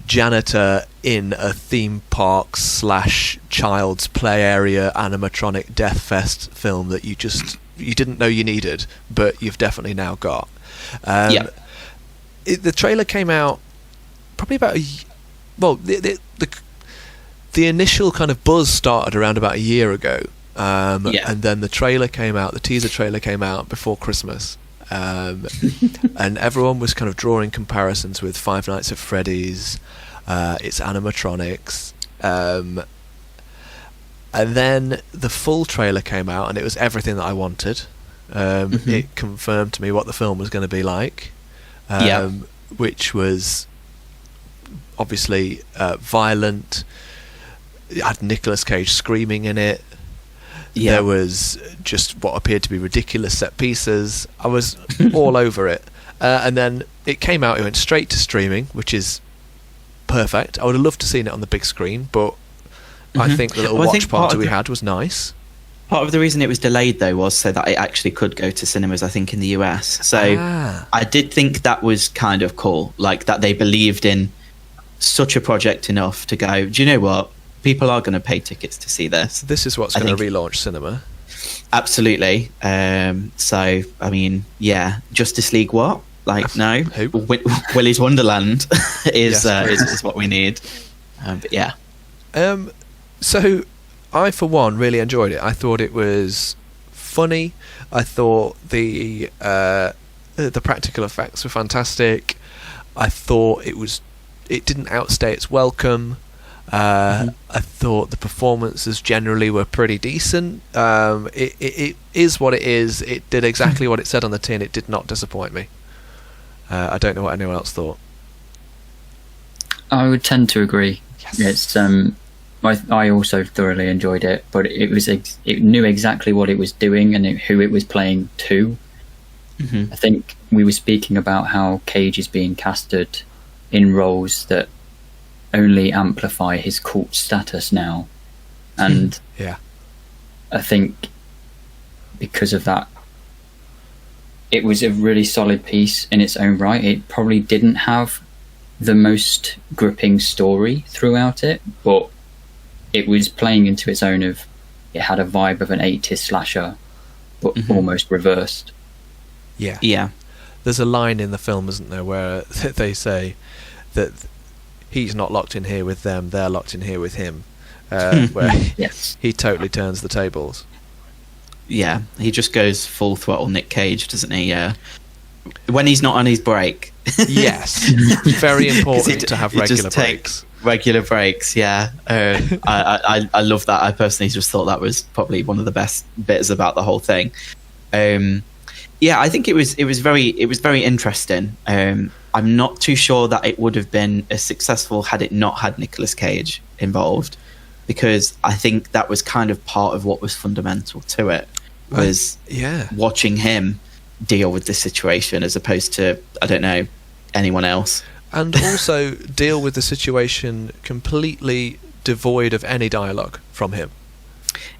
janitor in a theme park / child's play area animatronic death fest film that you didn't know you needed, but you've definitely now got. The trailer came out probably about the initial kind of buzz started around about a year ago, and then the teaser trailer came out before Christmas, and everyone was kind of drawing comparisons with Five Nights at Freddy's, its animatronics, and then the full trailer came out and it was everything that I wanted. It confirmed to me what the film was going to be like. Which was obviously violent. It had Nicolas Cage screaming in it. There was just what appeared to be ridiculous set pieces. I was all over it. And then it came out, it went straight to streaming, which is perfect. I would have loved to seen it on the big screen, but I think the little watch party we had was nice. Part of the reason it was delayed, though, was so that it actually could go to cinemas, I think, in the US. So I did think that was kind of cool, like that they believed in such a project enough to go, do you know what? People are going to pay tickets to see this. This is what's going to relaunch cinema. Absolutely. So, I mean, Justice League what? Like, no. Willy's Wonderland is what we need. But yeah. So... I, for one, really enjoyed it. I thought it was funny. I thought the practical effects were fantastic. I thought it didn't outstay its welcome. I thought the performances generally were pretty decent. It is what it is. It did exactly what it said on the tin. It did not disappoint me. I don't know what anyone else thought. I would tend to agree. Yes. It's I also thoroughly enjoyed it, but it knew exactly what it was doing and who it was playing to. I think we were speaking about how Cage is being casted in roles that only amplify his cult status now, and I think because of that, it was a really solid piece in its own right. It probably didn't have the most gripping story throughout it, but it was playing into its own it had a vibe of an 80s slasher, but almost reversed. Yeah. There's a line in the film, isn't there, where they say that he's not locked in here with them, they're locked in here with him, where he totally turns the tables. Yeah, he just goes full throttle Nick Cage, doesn't he? When he's not on his break. Yes. Very important to have regular breaks. Regular breaks, yeah. I love that. I personally just thought that was probably one of the best bits about the whole thing. Yeah, I think it was very interesting. I'm not too sure that it would have been as successful had it not had Nicolas Cage involved, because I think that was kind of part of what was fundamental to it, was watching him deal with this situation as opposed to, I don't know, anyone else. And also deal with the situation completely devoid of any dialogue from him.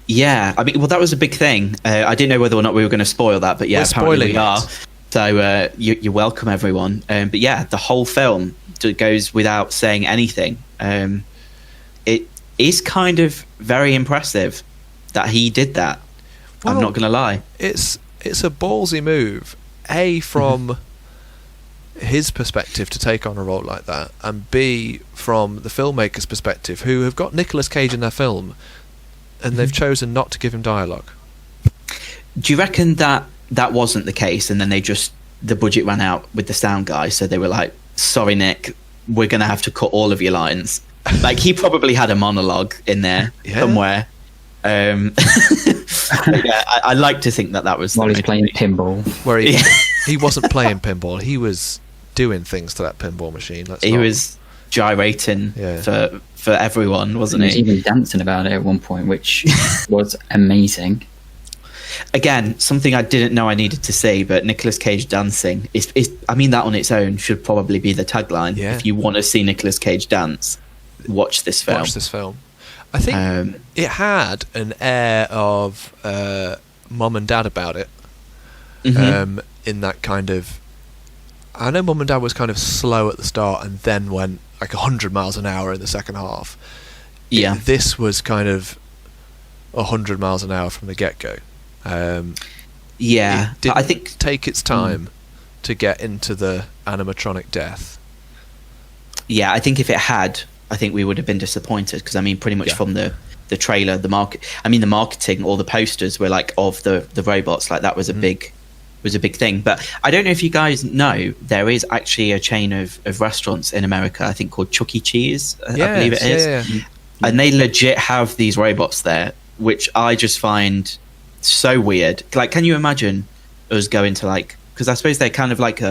Yeah, I mean, well, that was a big thing. I didn't know whether or not we were going to spoil that, but yeah, apparently we are. So you're welcome, everyone. But yeah, the whole film goes without saying anything. It is kind of very impressive that he did that. Well, I'm not going to lie. It's a ballsy move, from his perspective to take on a role like that, and B, from the filmmaker's perspective, who have got Nicolas Cage in their film and they've chosen not to give him dialogue. Do you reckon that wasn't the case, and then the budget ran out with the sound guy, so they were like, sorry Nick, we're going to have to cut all of your lines? Like, he probably had a monologue in there somewhere. I like to think that was while he's playing pinball, where he wasn't playing pinball, he was doing things to that pinball machine. He was gyrating for everyone, wasn't he? He was even dancing about it at one point, which was amazing. Again, something I didn't know I needed to see, but Nicolas Cage dancing is I mean, that on its own should probably be the tagline. If you want to see Nicolas Cage dance, watch this film. I think it had an air of Mum and Dad about it. In that kind of, I know Mum and Dad was kind of slow at the start and then went like 100 miles an hour in the second half. This was kind of 100 miles an hour from the get-go. It didn't I think take its time to get into the animatronic death. Yeah, I think if it had, I think we would have been disappointed, because I mean, pretty much from the trailer, the marketing, all the posters were like of the robots, like that was a big thing. But I don't know if you guys know, there is actually a chain of restaurants in America, I think, called Chuck E. Cheese. I believe it is. And they legit have these robots there, which I just find so weird. Like, can you imagine us going to, like, because I suppose they're kind of like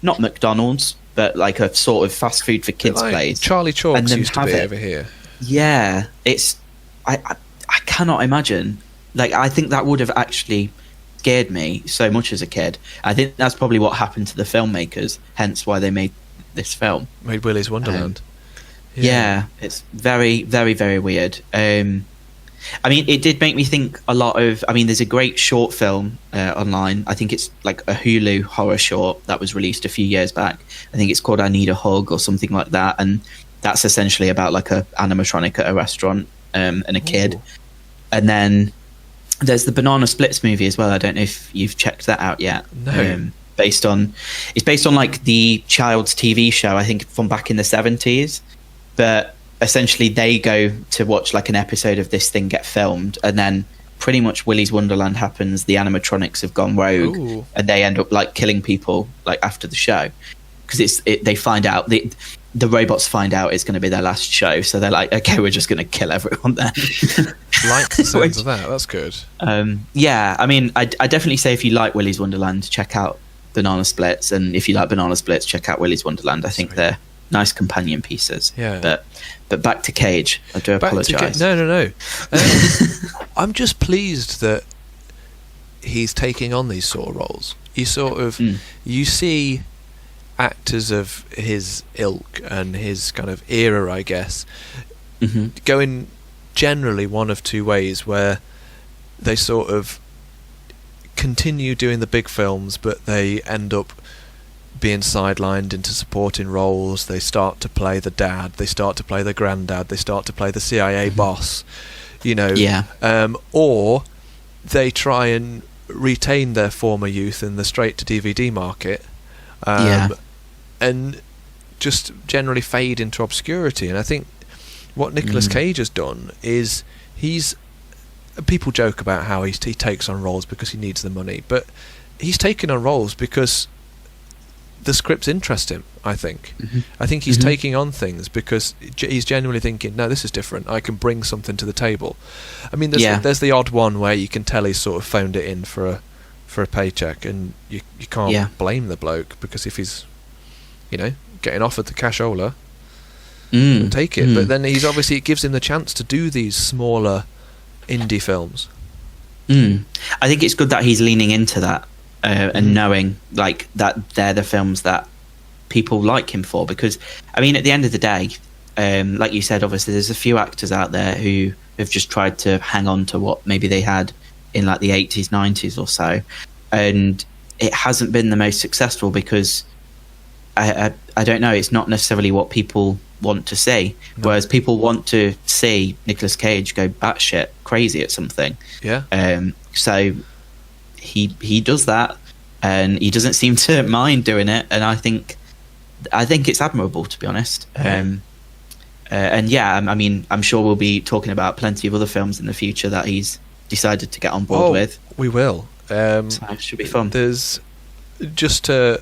not McDonald's, but like a sort of fast food for kids place. Charlie Chalks used to be over here. Yeah, it's I cannot imagine. Like, I think that would have actually scared me so much as a kid. I think that's probably what happened to the filmmakers, hence why they made this film. Made Willy's Wonderland. Yeah, it's very, very, very weird. I mean, it did make me think a lot of... I mean, there's a great short film online. I think it's like a Hulu horror short that was released a few years back. I think it's called I Need a Hug or something like that. And that's essentially about like a animatronic at a restaurant and a kid. And then there's the Banana Splits movie as well. I don't know if you've checked that out yet. No. It's based on like the child's TV show, I think from back in the 70s. But essentially they go to watch like an episode of this thing get filmed, and then pretty much Willy's Wonderland happens. The animatronics have gone rogue, and they end up like killing people like after the show, because they find out the robots find out it's going to be their last show, so they're like, okay, we're just going to kill everyone then. Like the sounds of that. That's good. Yeah, I mean, I definitely say if you like Willy's Wonderland, check out Banana Splits, and if you like Banana Splits, check out Willy's Wonderland. I think they're nice companion pieces. Yeah. But back to Cage. I do apologise. No. I'm just pleased that he's taking on these sort of roles. You sort of you see actors of his ilk and his kind of era, I guess, going generally one of two ways, where they sort of continue doing the big films, but they end up being sidelined into supporting roles. They start to play the dad, they start to play the granddad, they start to play the CIA boss, you know. Yeah. Or they try and retain their former youth in the straight to DVD market, and just generally fade into obscurity. And I think what Nicolas Cage has done is people joke about how he takes on roles because he needs the money, but he's taken on roles because the scripts interest him. I think he's taking on things because he's genuinely thinking, no, this is different, I can bring something to the table. I mean, there's the odd one where you can tell he's sort of phoned it in for a paycheck, and you can't blame the bloke, because if he's getting offered the cashola, take it. But then it gives him the chance to do these smaller indie films. I think it's good that he's leaning into that, and knowing like that they're the films that people like him for, because I mean, at the end of the day, like you said, obviously there's a few actors out there who have just tried to hang on to what maybe they had in like the 80s, 90s or so, and it hasn't been the most successful because I don't know, it's not necessarily what people want to see. No. Whereas people want to see Nicolas Cage go batshit crazy at something. So he does that, and he doesn't seem to mind doing it, and I think it's admirable, to be honest. And I mean, I'm sure we'll be talking about plenty of other films in the future that he's decided to get on board with. We will. So it should be fun. There's, just to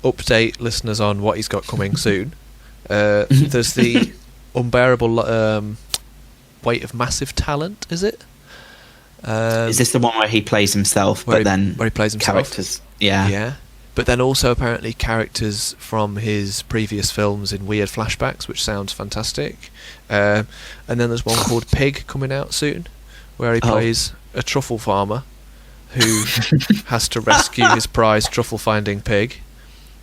update listeners on what he's got coming soon, there's the unbearable weight of massive talent, is it? Is this the one where he plays himself, where he plays himself? Characters? Yeah. But then also apparently characters from his previous films in weird flashbacks, which sounds fantastic. And then there's one called Pig coming out soon, where he plays a truffle farmer who has to rescue his prized truffle finding pig,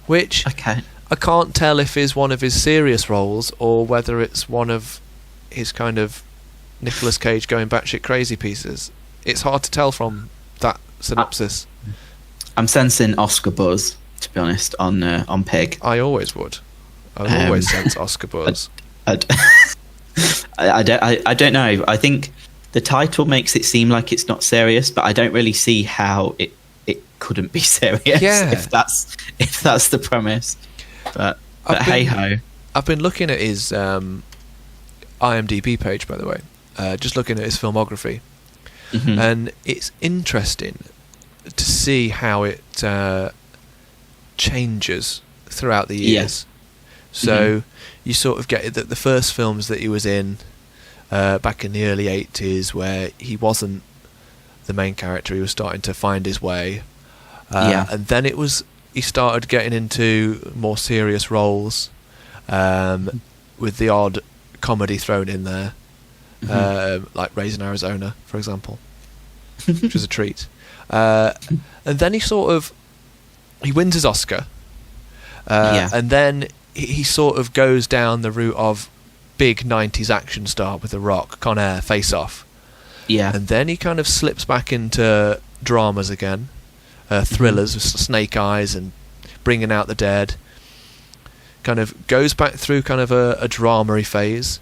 which I can't tell if is one of his serious roles or whether it's one of his kind of Nicolas Cage going batshit crazy pieces. It's hard to tell from that synopsis. I'm sensing Oscar buzz, to be honest, on Pig. I always would. I always sense Oscar buzz. I don't know. I think the title makes it seem like it's not serious, but I don't really see how it couldn't be serious if that's the premise. But hey ho. I've been looking at his IMDb page, by the way, just looking at his filmography, and it's interesting to see how it changes throughout the years. So you sort of get that the first films that he was in back in the early 80s, where he wasn't the main character, he was starting to find his way, and then he started getting into more serious roles, with the odd comedy thrown in there, like Raising Arizona, for example, which was a treat. And then he wins his Oscar, and then he sort of goes down the route of big 90s action star with The Rock, Con Air, Face Off. And then he kind of slips back into dramas again, thrillers with Snake Eyes and Bringing Out the Dead. Kind of goes back through kind of a drama-y phase.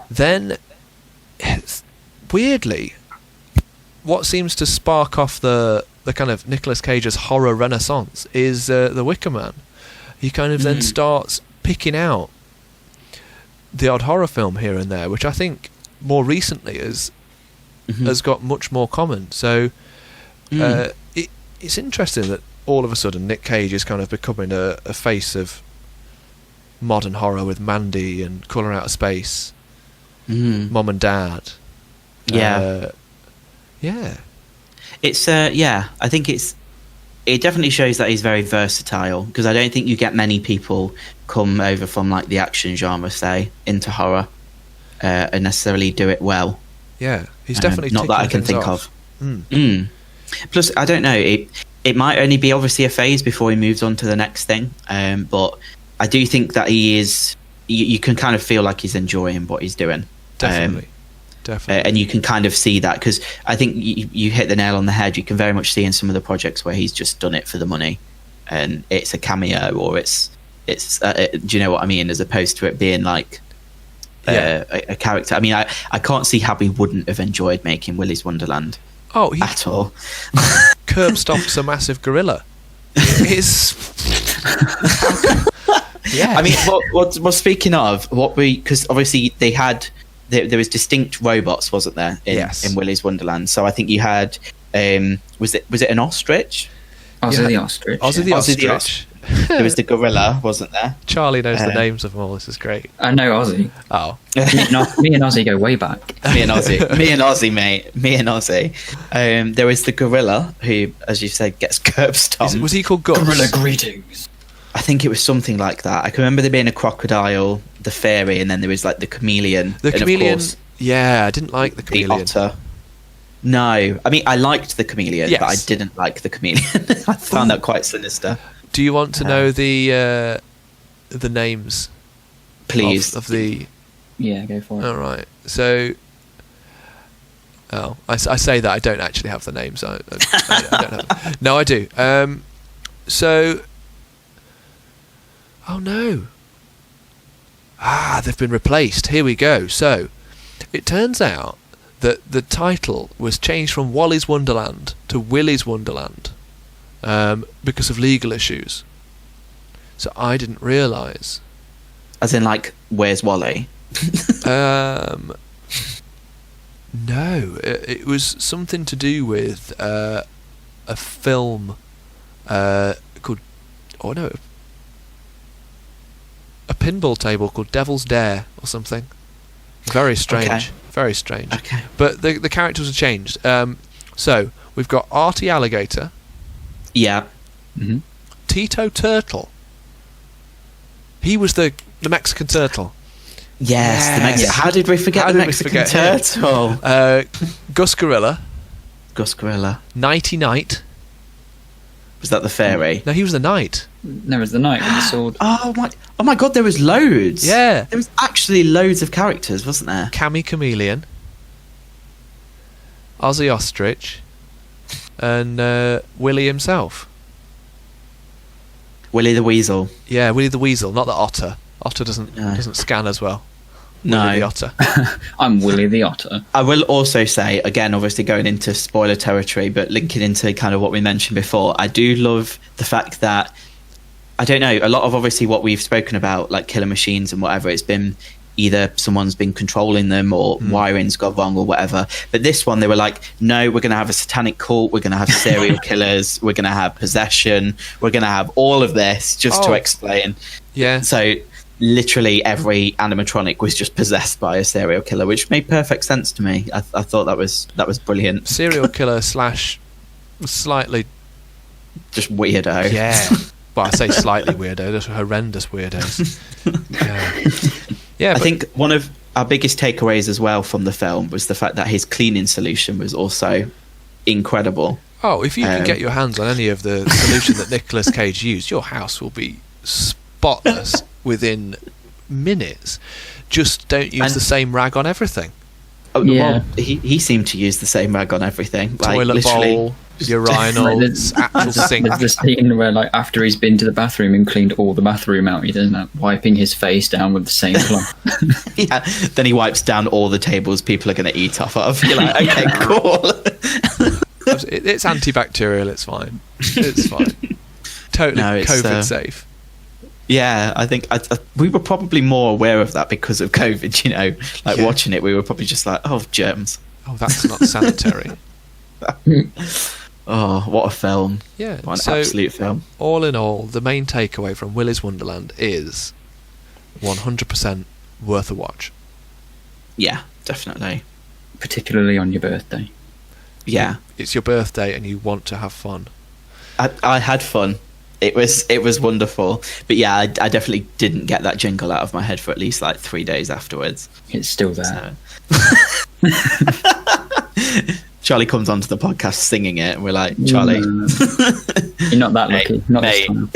Then, weirdly, what seems to spark off the kind of Nicolas Cage's horror renaissance is The Wicker Man. He kind of then starts picking out the odd horror film here and there, which I think more recently has got much more common. So it's interesting that all of a sudden Nick Cage is kind of becoming a face of modern horror with Mandy and Colour Out of Space, Mum and Dad. It's I think it definitely shows that he's very versatile, because I don't think you get many people come over from like the action genre, say, into horror and necessarily do it well. He's definitely not that I can think of. Plus, I don't know, it might only be obviously a phase before he moves on to the next thing, but I do think that he is, you can kind of feel like he's enjoying what he's doing. Definitely. And you can kind of see that, because I think you hit the nail on the head. You can very much see in some of the projects where he's just done it for the money, and it's a cameo, or it's do you know what I mean, as opposed to it being like a character. I mean, I can't see how he wouldn't have enjoyed making Willy's Wonderland at all. curb stomps a massive gorilla. It's yeah. I mean, well, speaking of because obviously they had there was distinct robots, wasn't there? In Willy's Wonderland. So I think you had was it an ostrich? Ozzy the ostrich. Ozzy the ostrich. There was the gorilla, wasn't there? Charlie knows the names of them all. This is great. I know Ozzy. Oh, me and Ozzy go way back. Me and Ozzy, mate. Me and Ozzy. There was the gorilla who, as you said, gets curb stomped. Was he called Gus? Gorilla greetings. I think it was something like that. I can remember there being a crocodile, the fairy, and then there was like the chameleon. The and chameleon. Of course, yeah, I didn't like the chameleon. The otter. No, I mean I liked the chameleon, Yes. but I didn't like the chameleon. I found that quite sinister. Do you want to know the names? Please. Of the. Yeah, go for it. All right. So. Oh, I say that I don't actually have the names. I don't have. No, I do. So. Oh no. They've been replaced. Here we go. So, it turns out that the title was changed from Wally's Wonderland to Willy's Wonderland because of legal issues. So I didn't realise. As in, like, where's Wally? No, it was something to do with a film called... Oh no, a pinball table called Devil's Dare or something. Very strange. Okay. Very strange. Okay. But the characters have changed. So we've got Artie Alligator, Yeah. Mm-hmm. Tito Turtle. He was the Mexican turtle. Yes. Yes. How did we forget How the did we Mexican forget him? turtle? Gus Gorilla, Gus Gorilla. Nighty Knight. Was that the fairy? No, he was the knight. There was the knight with the sword. Oh my god, there was loads. Yeah. There was actually loads of characters, wasn't there? Cammy Chameleon, Ozzy Ostrich, and Willy himself. Willy the Weasel. Yeah, Willy the Weasel, not the otter. Otter doesn't scan as well. No. Willy the otter. I'm Willy the otter. I will also say, again, obviously going into spoiler territory, but linking into kind of what we mentioned before, I do love the fact that, I don't know, a lot of obviously what we've spoken about, like killer machines and whatever, it's been either someone's been controlling them or wiring's gone wrong or whatever. But this one, they were like, no, we're going to have a satanic cult, we're going to have serial killers, we're going to have possession, we're going to have all of this just to explain. Yeah. So literally every animatronic was just possessed by a serial killer, which made perfect sense to me. I thought that was brilliant. Serial killer / slightly... Just weirdo. Yeah. Well, I say slightly weirdo. Those are horrendous weirdos. Yeah, I think one of our biggest takeaways as well from the film was the fact that his cleaning solution was also incredible. Oh, if you can get your hands on any of the solution that Nicolas Cage used, your house will be spotless within minutes. Just don't use the same rag on everything. Oh, Yeah. Well, he seemed to use the same rag on everything. Toilet bowl, urinals, actual sink. There's the scene where, like, after he's been to the bathroom and cleaned all the bathroom out, he doesn't wiping his face down with the same cloth. Yeah. Then he wipes down all the tables people are going to eat off of. You're like, okay, cool. It's antibacterial. It's fine. It's fine. Totally COVID safe. Yeah, I think we were probably more aware of that because of COVID, you know. Like, watching it, we were probably just like, oh, germs. Oh, that's not sanitary. Oh, what a film. Yeah. What an absolute film. All in all, the main takeaway from Willy's Wonderland is 100% worth a watch. Yeah, definitely. Particularly on your birthday. Yeah. It's your birthday and you want to have fun. I had fun. It was wonderful. But yeah, I definitely didn't get that jingle out of my head for at least like 3 days afterwards. It's still there. So. Charlie comes onto the podcast singing it, and we're like, Charlie, you're not that lucky. Not this time.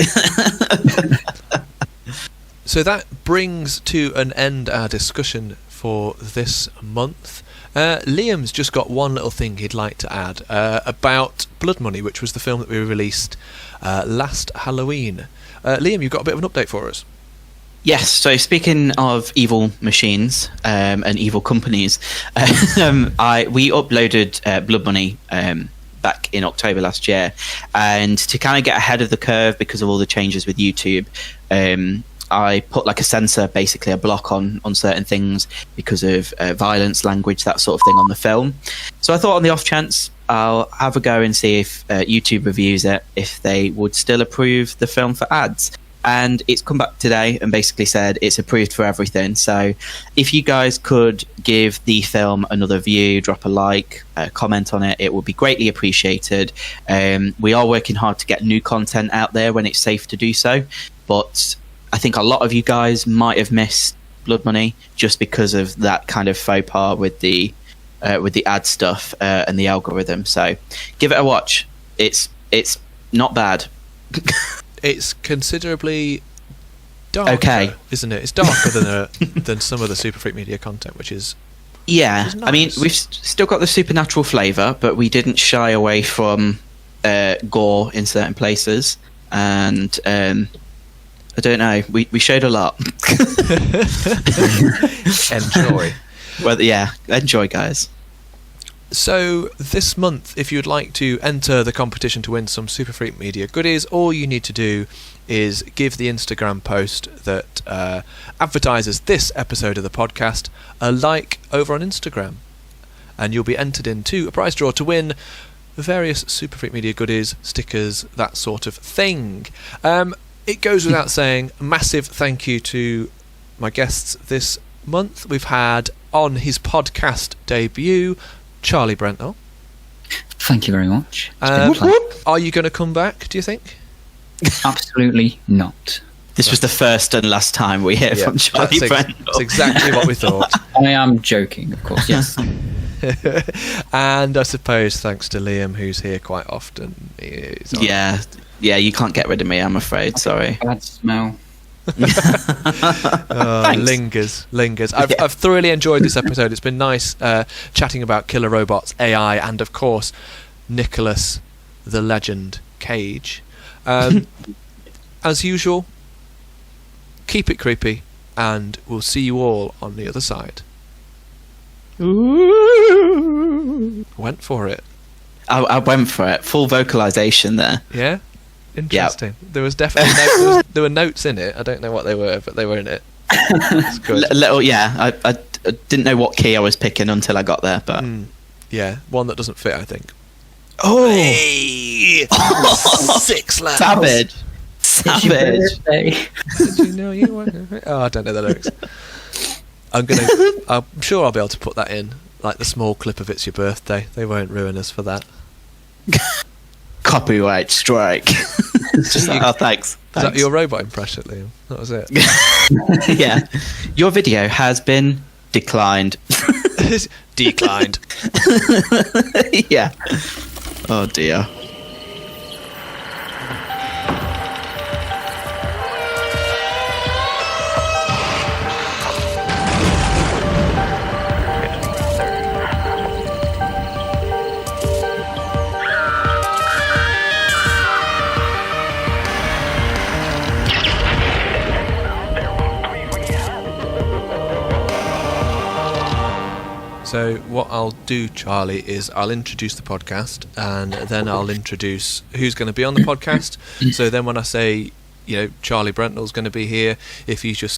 So that brings to an end our discussion for this month. Liam's just got one little thing he'd like to add about Blood Money, which was the film that we released last Halloween. Liam, you've got a bit of an update for us. Yes, so speaking of evil machines and evil companies, we uploaded Blood Money back in October last year. And to kind of get ahead of the curve because of all the changes with YouTube, I put like a censor, basically a block on certain things because of violence, language, that sort of thing on the film. So I thought on the off chance, I'll have a go and see if YouTube reviews it, if they would still approve the film for ads. And it's come back today and basically said it's approved for everything. So if you guys could give the film another view, drop a like, comment on it, it would be greatly appreciated. We are working hard to get new content out there when it's safe to do so. But I think a lot of you guys might have missed Blood Money just because of that kind of faux pas with the ad stuff and the algorithm. So give it a watch. It's not bad. It's considerably darker, isn't it? It's darker than some of the Super Freak Media content, which is nice. I mean, we've still got the supernatural flavour, but we didn't shy away from gore in certain places, and I don't know, we showed a lot. Enjoy. Well, yeah, enjoy, guys. So this month, if you'd like to enter the competition to win some Super Freak Media goodies, all you need to do is give the Instagram post that advertises this episode of the podcast a like over on Instagram, and you'll be entered into a prize draw to win various Super Freak Media goodies, stickers, that sort of thing. It goes without saying, a massive thank you to my guests this month. We've had on his podcast debut Charlie Brentnell. Thank you very much. Are you going to come back, do you think? Absolutely not. This was the first and last time we hear from Charlie Brentnell. That's exactly what we thought. I am joking, of course, yes. And I suppose thanks to Liam, who's here quite often. Yeah, you can't get rid of me, I'm afraid. Sorry. Bad smell. Lingers. I've thoroughly enjoyed this episode. It's been nice chatting about killer robots, AI, and of course Nicolas the Legend Cage. As usual, keep it creepy, and we'll see you all on the other side. Went for it. I went for it. Full vocalization there. Yeah. Interesting. Yep. There was definitely there were notes in it. I don't know what they were, but they were in it. It's good. Little, yeah. I didn't know what key I was picking until I got there, but yeah, one that doesn't fit, I think. Oh, hey! 6 laps. Savage. Did you know you were? Oh, I don't know the lyrics. I'm sure I'll be able to put that in, like the small clip of "It's Your Birthday." They won't ruin us for that. Copyright strike. Thanks. Is that your robot impression, Liam? That was it. Yeah. Your video has been declined. Declined. Yeah. Oh dear. So what I'll do, Charlie, is I'll introduce the podcast, and then I'll introduce who's going to be on the podcast. So then when I say, Charlie Brentnell's going to be here, if you just